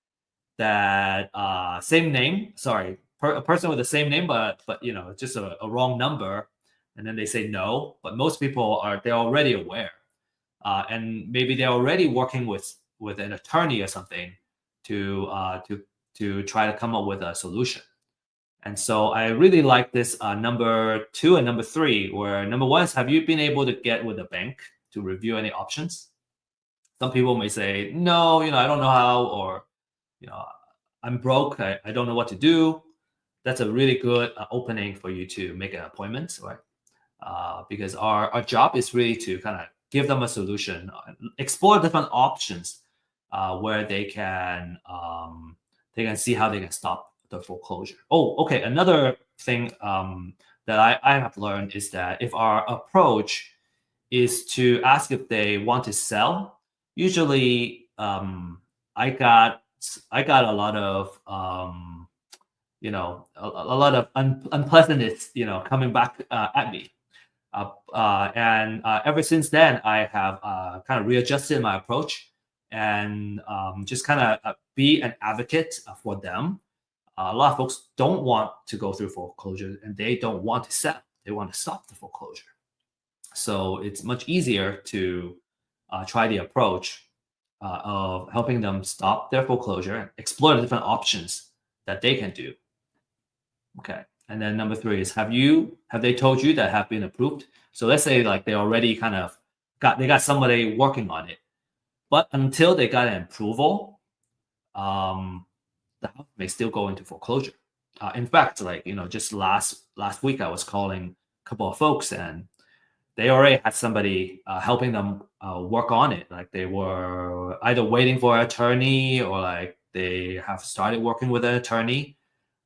That same name, a person with the same name, but just a wrong number, and then they say no. But most people they're already aware, and maybe they're already working with an attorney or something to try to come up with a solution. And so I really like this number 2 and number 3, where number 1 is, have you been able to get with a bank to review any options? Some people may say no, I don't know how, or I'm broke. I don't know what to do. That's a really good opening for you to make an appointment, right? Because our job is really to kind of give them a solution, explore different options where they can see how they can stop the foreclosure. Oh, okay. Another thing that I have learned is that if our approach is to ask if they want to sell, usually I got a lot of a lot of unpleasantness coming back at me, and ever since then I have kind of readjusted my approach and just kind of be an advocate for them. A lot of folks don't want to go through foreclosure, and they don't want to sell. They want to stop the foreclosure. So it's much easier to try the approach of helping them stop their foreclosure and explore the different options that they can do. Okay. And then number 3 is, have they told you that have been approved? So let's say like they already kind of got somebody working on it, but until they got an approval, the house may still go into foreclosure. In fact, like, just last week I was calling a couple of folks, and they already had somebody helping them work on it. Like, they were either waiting for an attorney, or like they have started working with an attorney,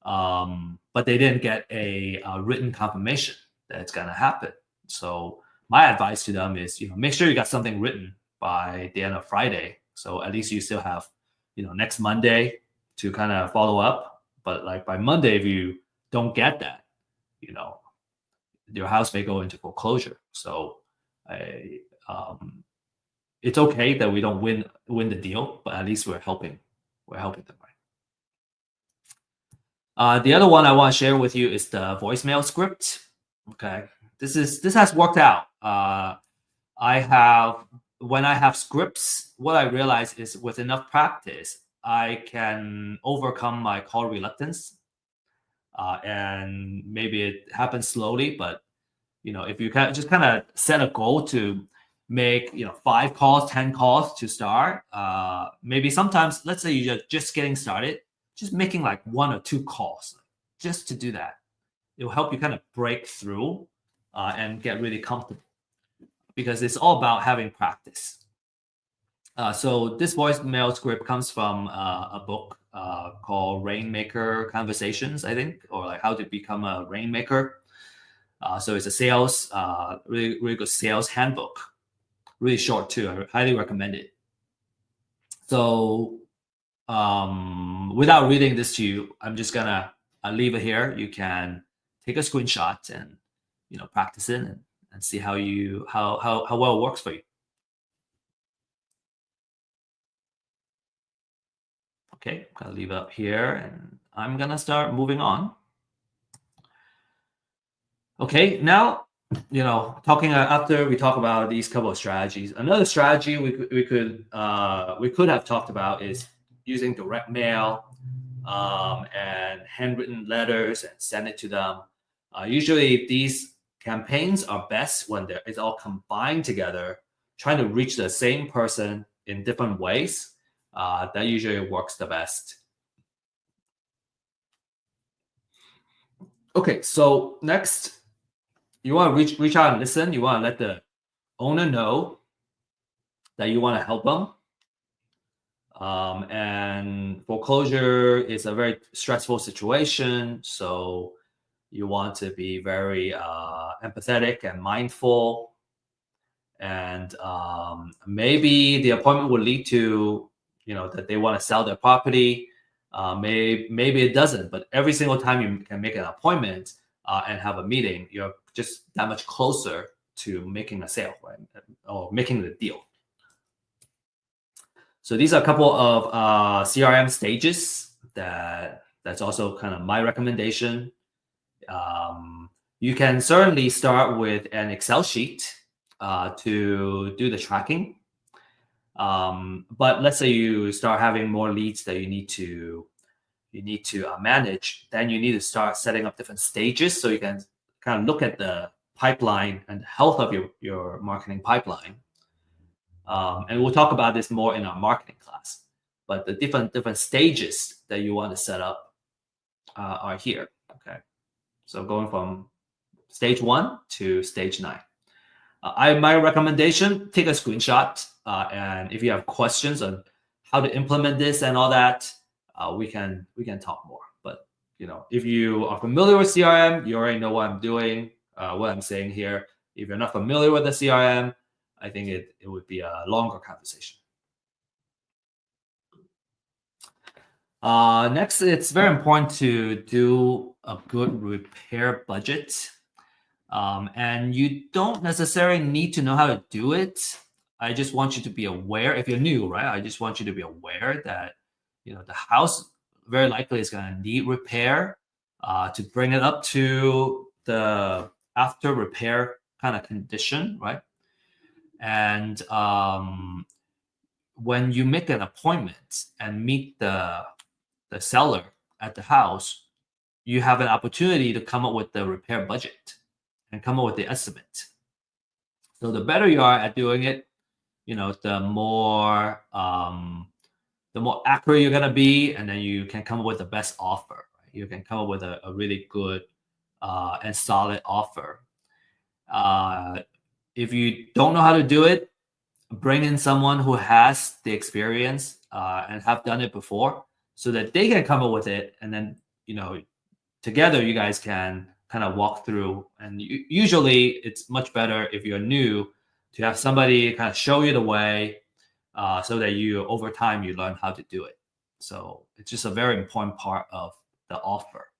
but they didn't get a written confirmation that it's gonna happen. So my advice to them is, make sure you got something written by the end of Friday, so at least you still have, next Monday to kind of follow up. But like by Monday, if you don't get that, your house may go into foreclosure. So it's okay that we don't win the deal, but at least we're helping them, right? The other one I want to share with you is the voicemail script. Okay, this has worked out. When I have scripts, what I realize is with enough practice, I can overcome my call reluctance. And maybe it happens slowly, but if you can just kind of set a goal to make 5 calls, 10 calls to start, maybe sometimes, let's say you're just getting started, just making like 1 or 2 calls just to do that. It will help you kind of break through and get really comfortable, because it's all about having practice. So this voicemail script comes from a book called Rainmaker Conversations, I think, or like How to Become a Rainmaker. So it's a sales, really good sales handbook. Really short too. I highly recommend it. So without reading this to you, I'm just gonna leave it here. You can take a screenshot and practice it and see how well it works for you. Okay, I'm gonna leave it up here, and I'm gonna start moving on. Okay, now talking after we talk about these couple of strategies, another strategy we could have talked about is using direct mail and handwritten letters and send it to them. Usually these campaigns are best when it's all combined together, trying to reach the same person in different ways. That usually works the best. Okay, so next, you want to reach out and listen. You want to let the owner know that you want to help them. And foreclosure is a very stressful situation, so you want to be very empathetic and mindful. And maybe the appointment will lead to that they want to sell their property. Maybe it doesn't, but every single time you can make an appointment and have a meeting, you're just that much closer to making a sale, right? Or making the deal. So these are a couple of CRM stages that's also kind of my recommendation. You can certainly start with an Excel sheet to do the tracking. But let's say you start having more leads that you need to manage, then you need to start setting up different stages so you can kind of look at the pipeline and the health of your marketing pipeline. And we'll talk about this more in our marketing class. But the different stages that you want to set up are here. Okay, so going from stage 1 to stage 9. My recommendation: take a screenshot, and if you have questions on how to implement this and all that, we can talk more. But if you are familiar with CRM, you already know what I'm doing, what I'm saying here. If you're not familiar with the CRM, I think it would be a longer conversation. Next, it's very important to do a good repair budget. And you don't necessarily need to know how to do it. I just want you to be aware. If you're new, right? I just want you to be aware that the house very likely is going to need repair to bring it up to the after repair kind of condition, right? And when you make an appointment and meet the seller at the house, you have an opportunity to come up with the repair budget and come up with the estimate. So the better you are at doing it, the more accurate you're gonna be, and then you can come up with the best offer. Right? You can come up with a really good and solid offer. If you don't know how to do it, bring in someone who has the experience and have done it before, so that they can come up with it, and then together you guys can kind of walk through. And usually it's much better if you're new to have somebody kind of show you the way, so that over time you learn how to do it. So it's just a very important part of the offer.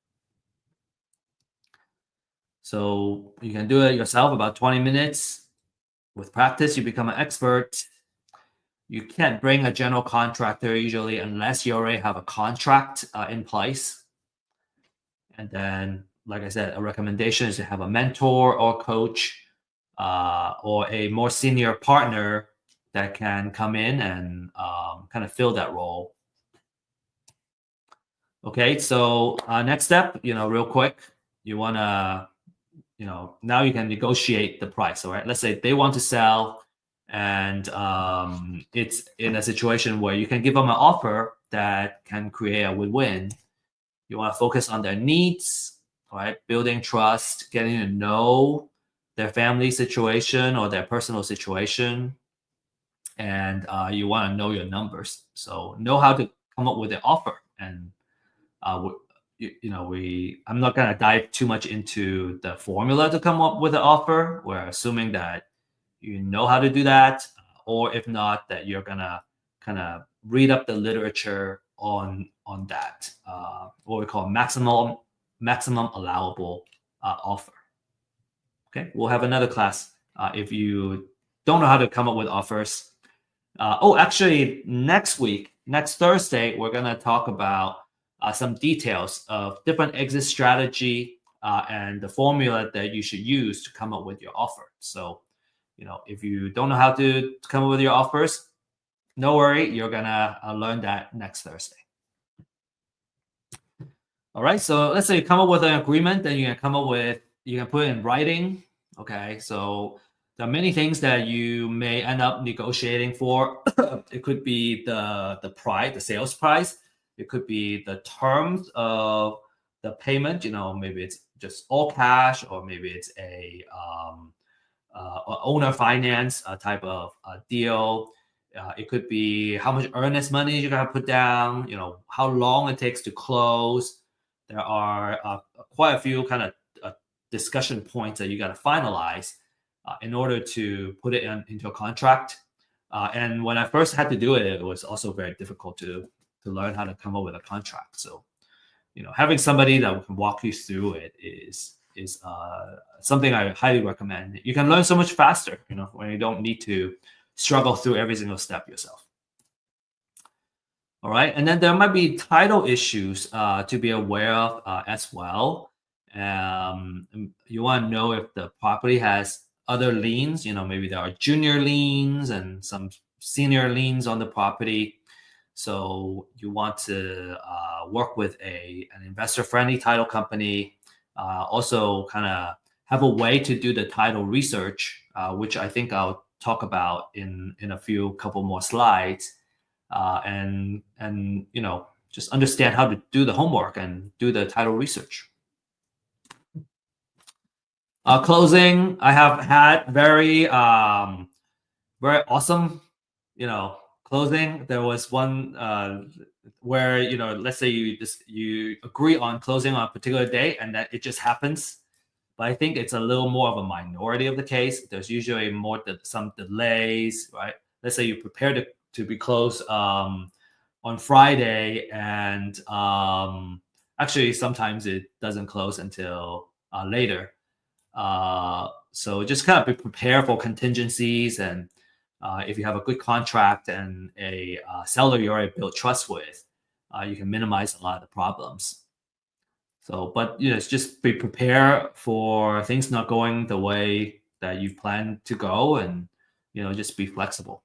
So you can do it yourself, about 20 minutes. With practice, you become an expert. You can't bring a general contractor usually unless you already have a contract in place. And then, like I said, a recommendation is to have a mentor or coach or a more senior partner that can come in and kind of fill that role. Okay, so next step, real quick, you want to, now you can negotiate the price. All right, let's say they want to sell, and it's in a situation where you can give them an offer that can create a win-win. You want to focus on their needs, all right, building trust, getting to know their family situation or their personal situation, and you want to know your numbers. So know how to come up with an offer. And I'm not going to dive too much into the formula to come up with an offer. We're assuming that you know how to do that, or if not, that you're gonna kind of read up the literature on that, what we call maximum allowable offer. Okay, we'll have another class if you don't know how to come up with offers. Actually, next Thursday, we're gonna talk about some details of different exit strategy and the formula that you should use to come up with your offer. So, if you don't know how to come up with your offers, no worry, you're gonna learn that next Thursday. All right, so let's say you come up with an agreement, then you can put it in writing. Okay, so there are many things that you may end up negotiating for. It could be the price, the sales price. It could be the terms of the payment. Maybe it's just all cash, or maybe it's a owner finance type of deal. It could be how much earnest money you're gonna put down. How long it takes to close. There are quite a few kind of discussion points that you got to finalize in order to put it into a contract. And when I first had to do it, it was also very difficult to learn how to come up with a contract. So, having somebody that can walk you through it is something I highly recommend. You can learn so much faster, when you don't need to struggle through every single step yourself. All right, and then there might be title issues to be aware of as well. You want to know if the property has other liens. Maybe there are junior liens and some senior liens on the property. So you want to work with an investor-friendly title company. Also, kind of have a way to do the title research, which I think I'll talk about in a couple more slides. And just understand how to do the homework and do the title research. Closing, I have had very awesome, closing. There was one where let's say you agree on closing on a particular day, and that it just happens. But I think it's a little more of a minority of the case. There's usually some delays, right? Let's say you prepare to be closed on Friday, and actually sometimes it doesn't close until later. So just kind of be prepared for contingencies, and if you have a good contract and a seller you already built trust with, you can minimize a lot of the problems. So, but it's just be prepared for things not going the way that you plan to go, and just be flexible.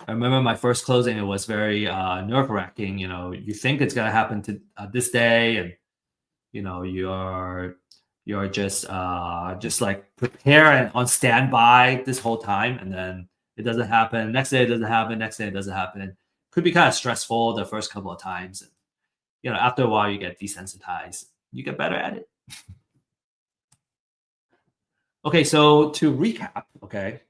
I remember my first closing; it was very nerve-wracking. You think it's gonna happen to this day, and you're you're just like prepare and on standby this whole time, and then it doesn't happen. Next day it doesn't happen. Next day it doesn't happen. Could be kind of stressful the first couple of times. And, after a while you get desensitized. You get better at it. Okay, so to recap, okay,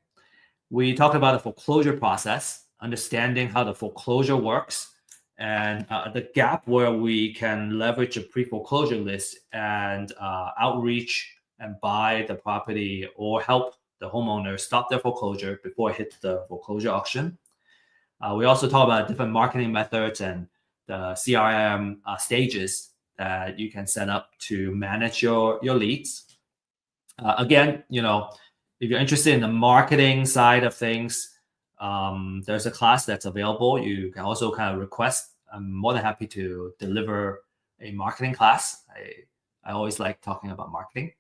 we talked about the foreclosure process, understanding how the foreclosure works, and the gap where we can leverage a pre-foreclosure list and outreach and buy the property or help the homeowner stop their foreclosure before it hits the foreclosure auction. We also talk about different marketing methods and the CRM stages that you can set up to manage your leads. Again, if you're interested in the marketing side of things, there's a class that's available. You can also kind of request. I'm more than happy to deliver a marketing class. I always like talking about marketing.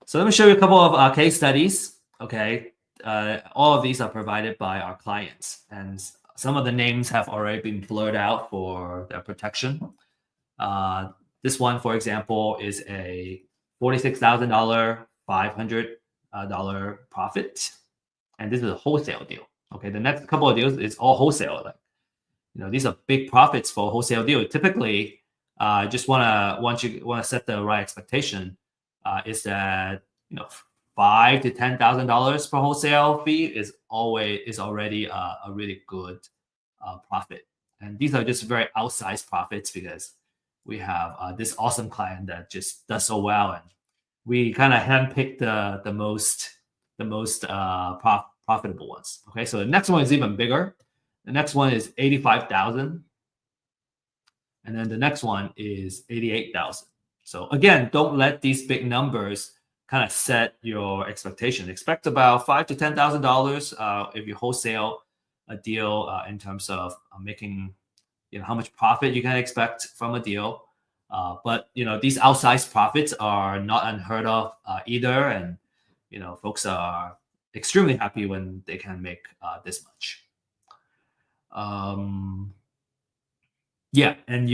So let me show you a couple of case studies. Okay, all of these are provided by our clients, and some of the names have already been blurred out for their protection. This one, for example, is a $46,000, $500 profit, and this is a wholesale deal. Okay, the next couple of deals is all wholesale. Like, these are big profits for a wholesale deal. Typically, just want to set the right expectation. Is that $5,000 to $10,000 per wholesale fee is already a really good profit, and these are just very outsized profits because we have this awesome client that just does so well, and we kind of handpick the most profitable ones. Okay, so the next one is even bigger. The next one is $85,000, and then the next one is $88,000. So again, don't let these big numbers kind of set your expectation. Expect about $5,000 to $10,000 if you wholesale a deal in terms of making how much profit you can expect from a deal. But these outsized profits are not unheard of either, and folks are extremely happy when they can make this much. Yeah, and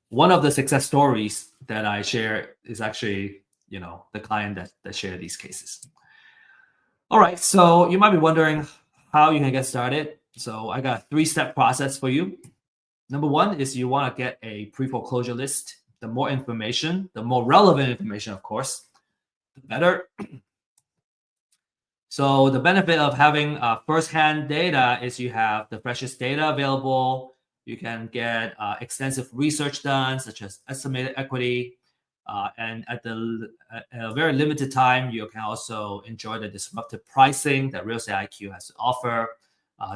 one of the success stories that I share is actually the client that shared these cases. All right, so you might be wondering how you can get started. So I got a 3-step process for you. Number one is you want to get a pre-foreclosure list. The more information, the more relevant information, of course, the better. So the benefit of having first-hand data is you have the freshest data available. You can get extensive research done, such as estimated equity. And at a very limited time, you can also enjoy the disruptive pricing that Real Estate IQ has to offer.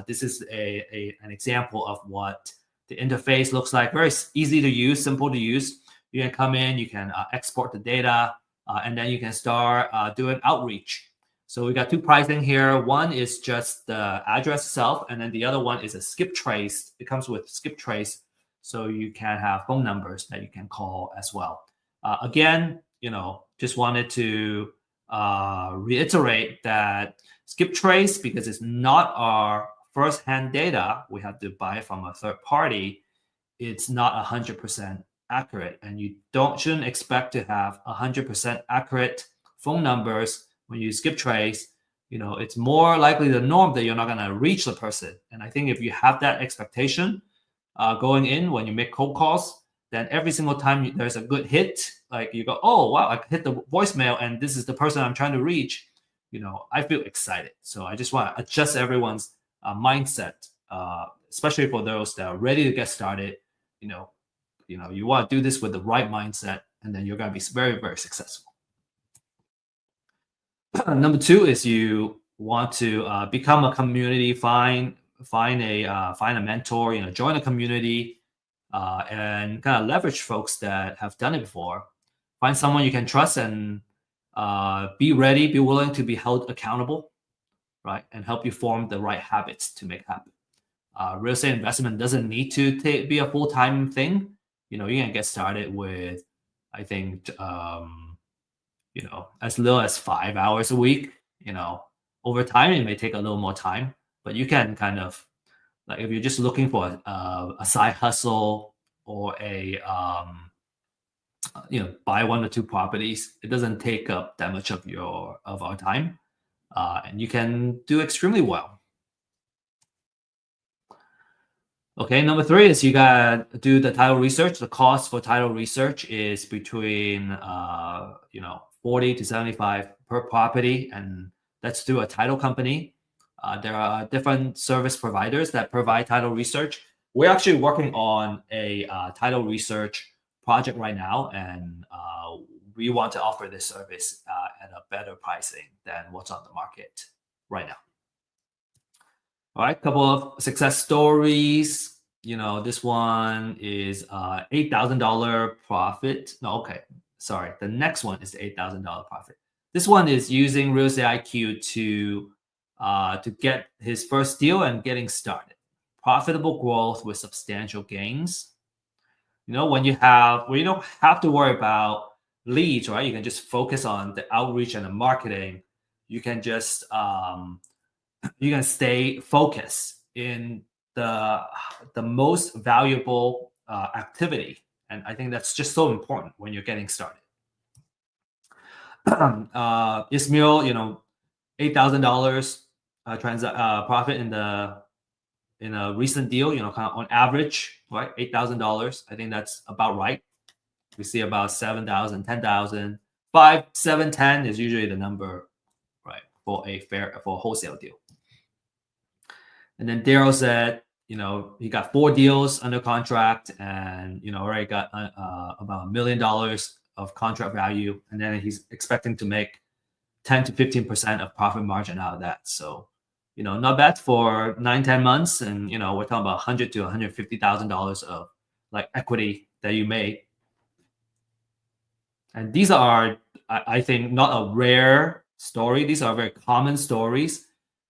This is an example of what the interface looks like. Very easy to use, simple to use. You can come in, you can export the data, and then you can start doing outreach. So we got 2 pricing here. One is just the address itself, and then the other one is a skip trace. It comes with skip trace, so you can have phone numbers that you can call as well. Again, just wanted to reiterate that skip trace, because it's not our first-hand data, we have to buy from a third party. It's not 100% accurate, and you shouldn't expect to have 100% accurate phone numbers when you skip trace. It's more likely the norm that you're not going to reach the person. And I think if you have that expectation going in when you make cold calls, then every single time there's a good hit, like you go, oh, wow, I hit the voicemail and this is the person I'm trying to reach, I feel excited. So I just want to adjust everyone's mindset, especially for those that are ready to get started. You want to do this with the right mindset, and then you're going to be very, very successful. Number 2 is you want to become a community, find a mentor, join a community, and kind of leverage folks that have done it before. Find someone you can trust, and be willing to be held accountable, right? And help you form the right habits to make happen. Real estate investment doesn't need to be a full-time thing. You can get started with, I think, as little as 5 hours a week. Over time, it may take a little more time, but you can kind of, like, if you're just looking for a side hustle or a buy 1 or 2 properties. It doesn't take up that much of our time, and you can do extremely well. Okay, number 3 is you gotta do the title research. The cost for title research is between 40 to 75 per property, and that's through a title company. There are different service providers that provide title research. We're actually working on a title research project right now, and we want to offer this service at a better pricing than what's on the market right now. All right, couple of success stories. This one is $8,000 profit. No, okay, sorry. The next one is the $8,000 profit. This one is using Real Estate IQ to get his first deal and getting started. Profitable growth with substantial gains. When you don't have to worry about leads, right? You can just focus on the outreach and the marketing. You can just you can stay focused in the most valuable activity, and I think that's just so important when you're getting started. Ismail, $8,000 profit in a recent deal. Kind of on average, right? $8,000. I think that's about right. We see about 7,000, 10,000, 5, 7, 10 is usually the number, right, for a wholesale deal. And then Daryl said, he got 4 deals under contract, and already got about $1 million of contract value, and then he's expecting to make 10 to 15% of profit margin out of that. So, not bad for 9-10 months, and we're talking about $100,000 to $150,000 of like equity that you made. And these are, I think, not a rare story. These are very common stories.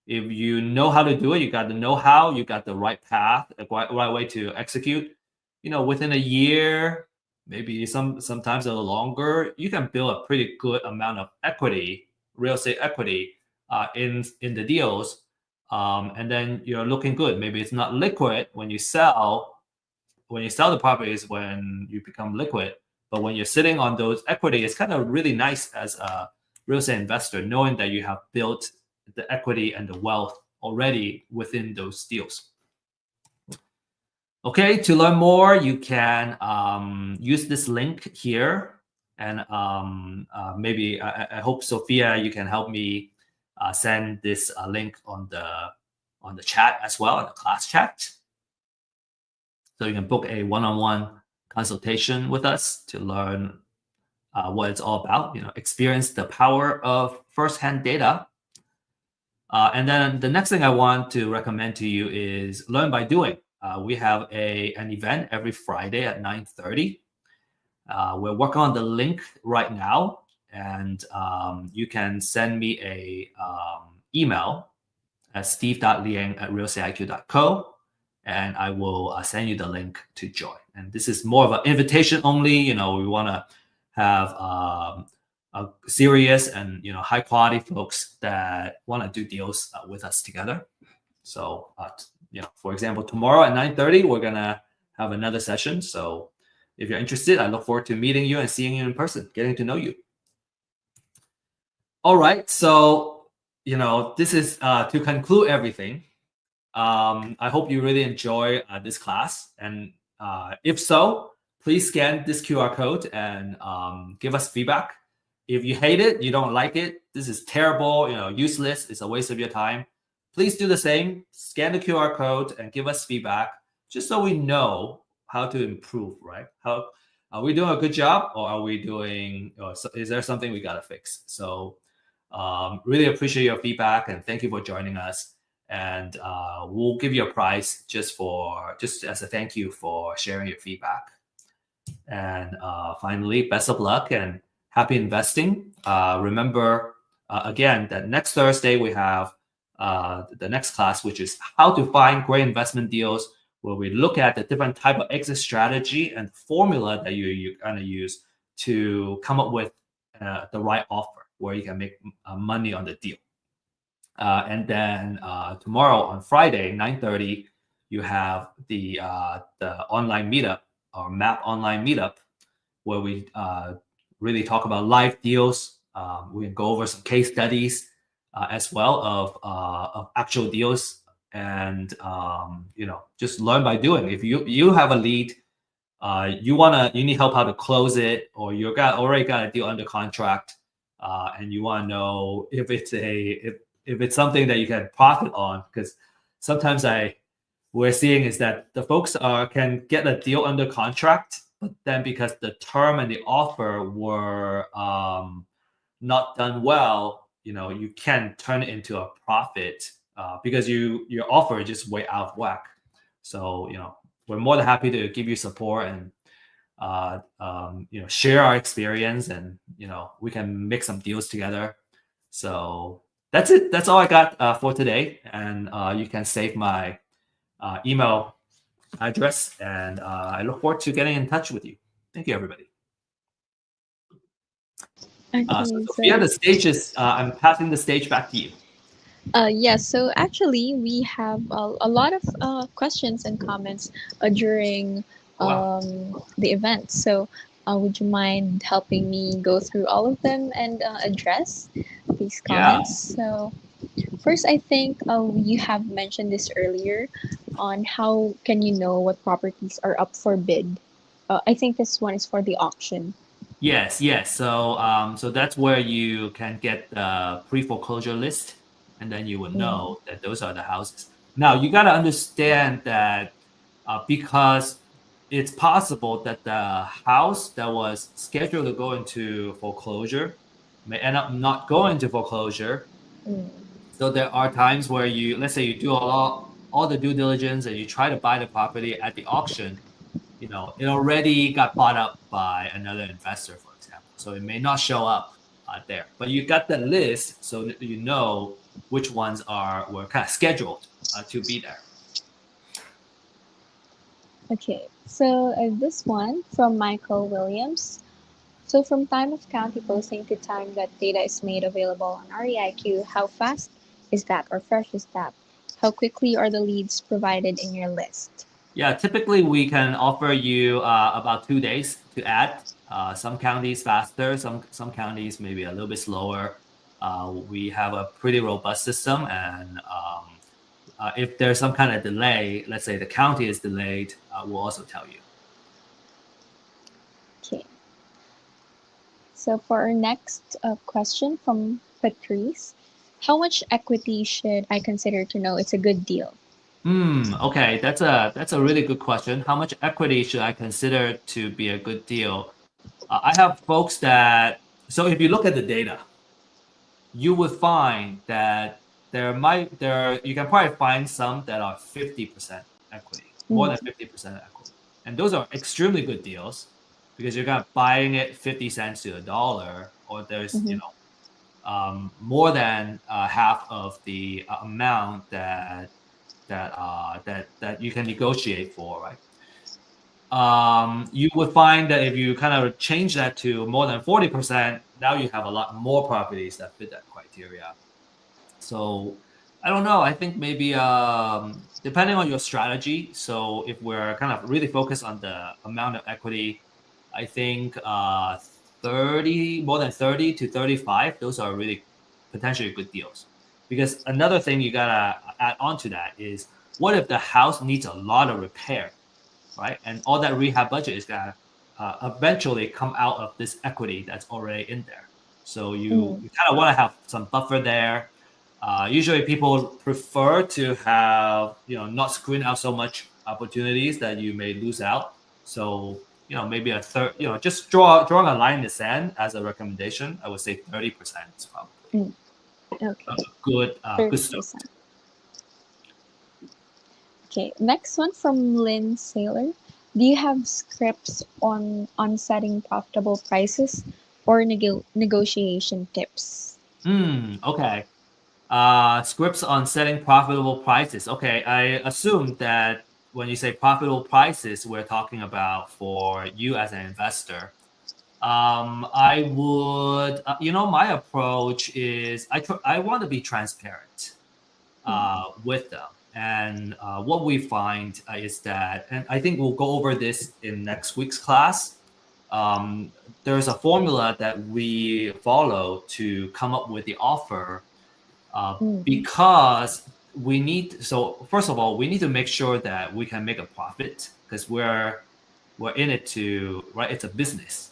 If you know how to do it, you got the know-how, you got the right path, the right way to execute. Within a year, maybe sometimes a little longer, you can build a pretty good amount of equity, real estate equity, in the deals, and then you're looking good. Maybe it's not liquid when you sell. When you sell the properties, when you become liquid, but when you're sitting on those equity, it's kind of really nice as a real estate investor, knowing that you have built the equity and the wealth already within those deals. Okay, to learn more, you can use this link here, and maybe I hope Sophia, you can help me send this link on the chat as well, in the class chat, so you can book a one-on-one consultation with us to learn what it's all about. Experience the power of firsthand data. And then the next thing I want to recommend to you is learn by doing. We have an event every Friday at 9:30. We're working on the link right now, and you can send me a email at steve.liang@realestateiq.co, and I will send you the link to join. And this is more of an invitation only. We want to have a serious and high quality folks that want to do deals with us together. So for example, tomorrow at 9:30 we're gonna have another session. So if you're interested, I look forward to meeting you and seeing you in person, getting to know you. All right, so this is to conclude everything. I hope you really enjoy this class, and if so, please scan this QR code and give us feedback. If you hate it, you don't like it, this is terrible, useless, it's a waste of your time, please do the same. Scan the QR code and give us feedback, just so we know how to improve, right? How are we doing a good job, or are we doing, or is there something we gotta fix? So really appreciate your feedback, and thank you for joining us. And we'll give you a prize just as a thank you for sharing your feedback. And finally, best of luck and happy investing. Remember, again, that next Thursday we have the next class, which is how to find great investment deals, where we look at the different type of exit strategy and formula that you're going to use to come up with the right offer where you can make money on the deal. And then tomorrow on Friday, 9:30, you have the online meetup, or MAP online meetup. where we really talk about live deals. We can go over some case studies as well of actual deals, and just learn by doing. If you have a lead, you need help how to close it, or already got a deal under contract, and you want to know if it's something that you can profit on, because sometimes we're seeing is that the folks can get a deal under contract, but then because the term and the offer were not done well, you can turn it into a profit because your offer is just way out of whack. So we're more than happy to give you support and share our experience, and we can make some deals together. So that's it. That's all I got for today, and you can save my email address, and I look forward to getting in touch with you. Thank you, everybody. Okay, so Sophia, the stage is, I'm passing the stage back to you. Yes, so actually, we have a lot of questions and comments during Wow. the event. So, would you mind helping me go through all of them and address these Yeah. comments? So, first, I think you have mentioned this earlier on how can you know what properties are up for bid. I think this one is for the auction. Yes. So that's where you can get the pre-foreclosure list, and then you will know that those are the houses. Now you got to understand that because it's possible that the house that was scheduled to go into foreclosure may end up not going to foreclosure. Mm. So there are times where let's say you do all the due diligence and you try to buy the property at the auction, it already got bought up by another investor, for example. So it may not show up there, but you got the list, so that you know which ones were kind of scheduled to be there. Okay, so this one from Michael Williams. So from time of county posting to time that data is made available on REIQ, how fast is that or fresh is that? How quickly are the leads provided in your list? Yeah, typically we can offer you about 2 days to add. Some counties faster, some counties maybe a little bit slower. We have a pretty robust system, and if there's some kind of delay, let's say the county is delayed, we'll also tell you. Okay. So for our next question from Patrice, how much equity should I consider to know it's a good deal? Okay, that's a really good question. How much equity should I consider to be a good deal? I have folks so if you look at the data, you would find that you can probably find some that are 50% equity, more than 50% equity. And those are extremely good deals because you're kind of buying it 50 cents to a dollar, or there's, more than half of the amount that you can negotiate for, right? You would find that if you kind of change that to more than 40%, now you have a lot more properties that fit that criteria. So I don't know. I think maybe depending on your strategy. So if we're kind of really focused on the amount of equity, I think more than 30 to 35, those are really potentially good deals. Because another thing you gotta add on to that is, what if the house needs a lot of repair, right? And all that rehab budget is gonna eventually come out of this equity that's already in there. So you kind of want to have some buffer there. Usually people prefer to have, not screen out so much opportunities that you may lose out. So, maybe a third, just drawing a line in the sand as a recommendation, I would say 30% is probably good stuff. Okay, next one from Lynn Saylor. Do you have scripts on setting profitable prices or negotiation tips? Okay. Scripts on setting profitable prices. Okay, I assume that when you say profitable prices, we're talking about for you as an investor. I would, my approach is I want to be transparent with them. And what we find is that, and I think we'll go over this in next week's class, there's a formula that we follow to come up with the offer because we need. So first of all, we need to make sure that we can make a profit because we're in it to, right? It's a business.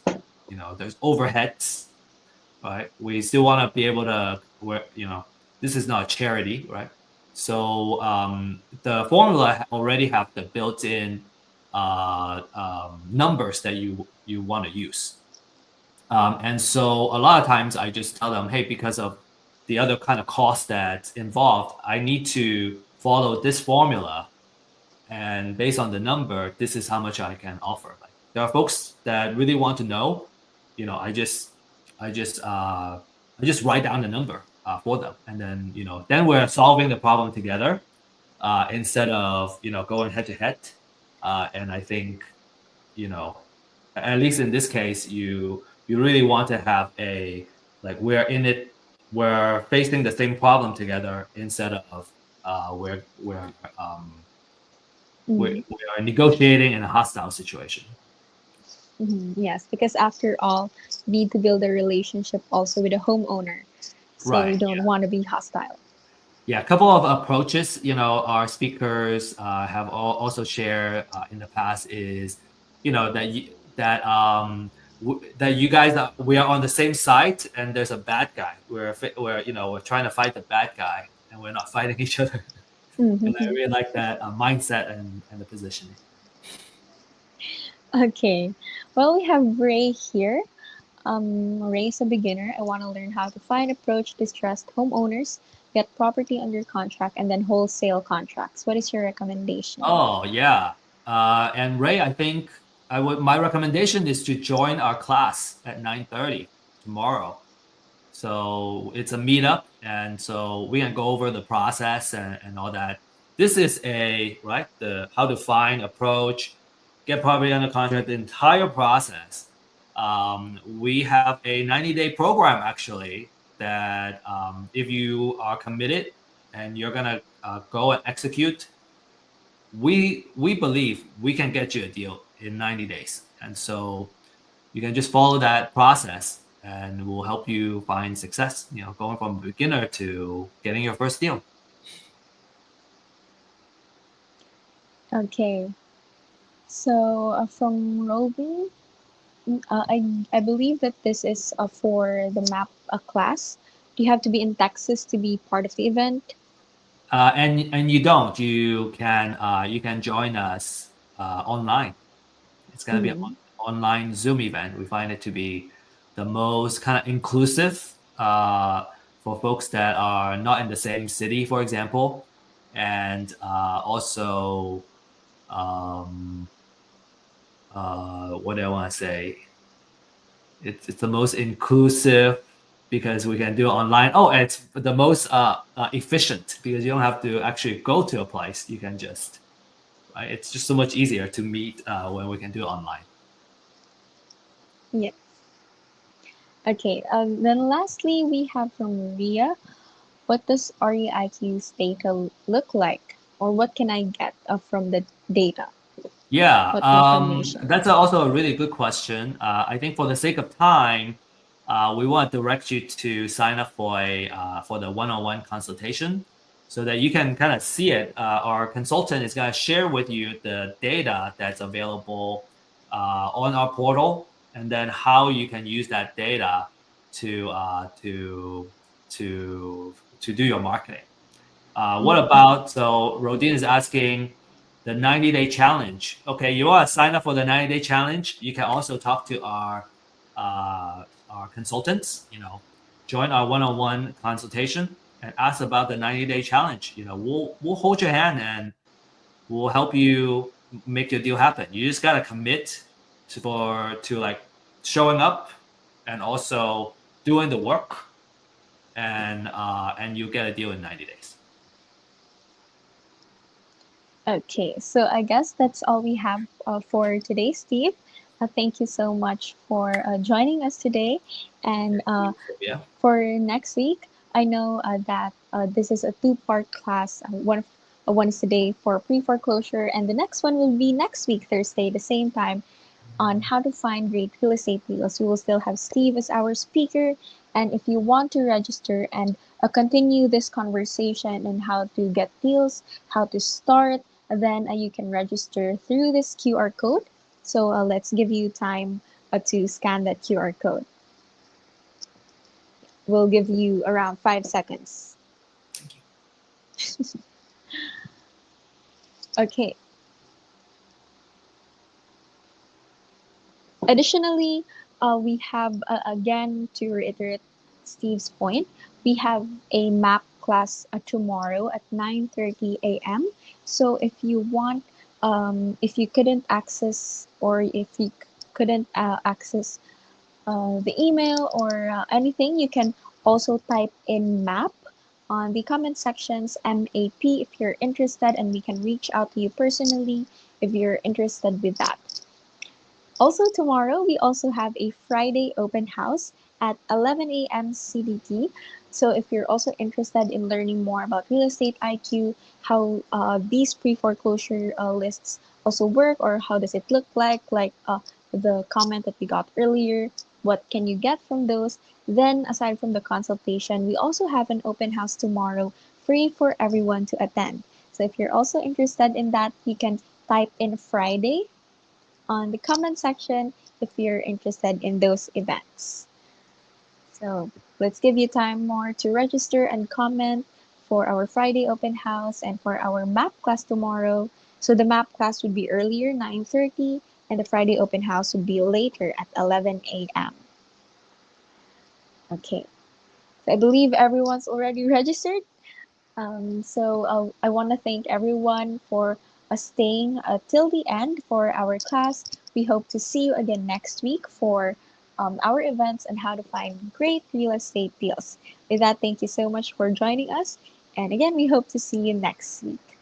There's overheads, right? We still want to be able to, this is not a charity, right? So the formula already have the built-in numbers that you want to use. And so a lot of times I just tell them, hey, because of the other kind of cost that's involved, I need to follow this formula. And based on the number, this is how much I can offer. Like, there are folks that really want to know, I just write down the number for them. And then, then we're solving the problem together instead of, going head to head. And I think, at least in this case, you really want to have we're in it, we're facing the same problem together instead of we're negotiating in a hostile situation. Yes, because after all, you need to build a relationship also with the homeowner. So Right, you don't want to be hostile. Yeah, a couple of approaches, our speakers have also shared in the past is, that you guys we are on the same side and there's a bad guy. We're trying to fight the bad guy and we're not fighting each other. And I really like that mindset and the positioning. Okay, well, we have Ray here. Ray is a beginner. I want to learn how to find, approach distressed homeowners, get property under contract, and then wholesale contracts. What is your recommendation? Oh yeah, and Ray, I think my recommendation is to join our class at 9:30 tomorrow. So it's a meetup, and so we can go over the process and all that. This is the how to find, approach, get property under contract, the entire process. We have a 90-day program actually that if you are committed and you're gonna go and execute, we believe we can get you a deal in 90 days. And so you can just follow that process and we'll help you find success, going from beginner to getting your first deal. Okay. So from Roby, I believe that this is for the map class. Do you have to be in Texas to be part of the event? And you don't. You can join us online. It's gonna be an online Zoom event. We find it to be the most kind of inclusive for folks that are not in the same city, for example, and also what do I want to say? It's the most inclusive because we can do it online. Oh, and it's the most efficient because you don't have to actually go to a place. You can just, right? It's just so much easier to meet when we can do it online. Yeah. Okay. Then lastly, we have from Maria. What does REIQ's data look like, or what can I get from the data? Yeah, What information? that's also a really good question. I think for the sake of time, we want to direct you to sign up for the one-on-one consultation so that you can kind of see it. Our consultant is going to share with you the data that's available on our portal, and then how you can use that data to do your marketing. What about, so Rodin is asking, the 90-day challenge. Okay, you want to sign up for the 90-day challenge. You can also talk to our consultants. Join our one-on-one consultation and ask about the 90-day challenge. We'll hold your hand and we'll help you make your deal happen. You just gotta commit to like showing up and also doing the work, and you get a deal in 90 days. Okay, so I guess that's all we have for today, Steve. Thank you so much for joining us today. And for next week, I know that this is a two-part class. One is today for pre-foreclosure, and the next one will be next week, Thursday, the same time, on how to find great real estate deals. We will still have Steve as our speaker. And if you want to register and continue this conversation on how to get deals, how to start, then you can register through this QR code. So let's give you time to scan that QR code. We'll give you around 5 seconds. Thank you. Okay. Additionally, we have, again, to reiterate Steve's point, we have a map class tomorrow at 9:30 a.m. So if you want, if you couldn't access or if you couldn't access the email or anything, you can also type in map on the comment sections, MAP, if you're interested, and we can reach out to you personally if you're interested with that. Also tomorrow, we also have a Friday open house at 11 a.m. CDT. So if you're also interested in learning more about real estate IQ, how these pre-foreclosure lists also work, or how does it look like the comment that we got earlier, what can you get from those? Then aside from the consultation, we also have an open house tomorrow, free for everyone to attend. So if you're also interested in that, you can type in Friday on the comment section if you're interested in those events. So let's give you time more to register and comment for our Friday open house and for our map class tomorrow. So the map class would be earlier, 9:30, and the Friday open house would be later at 11 a.m. Okay, so I believe everyone's already registered. So I want to thank everyone for staying till the end for our class. We hope to see you again next week for our events and how to find great real estate deals. With that, thank you so much for joining us. And again, we hope to see you next week.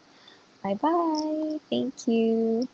Bye bye. Thank you.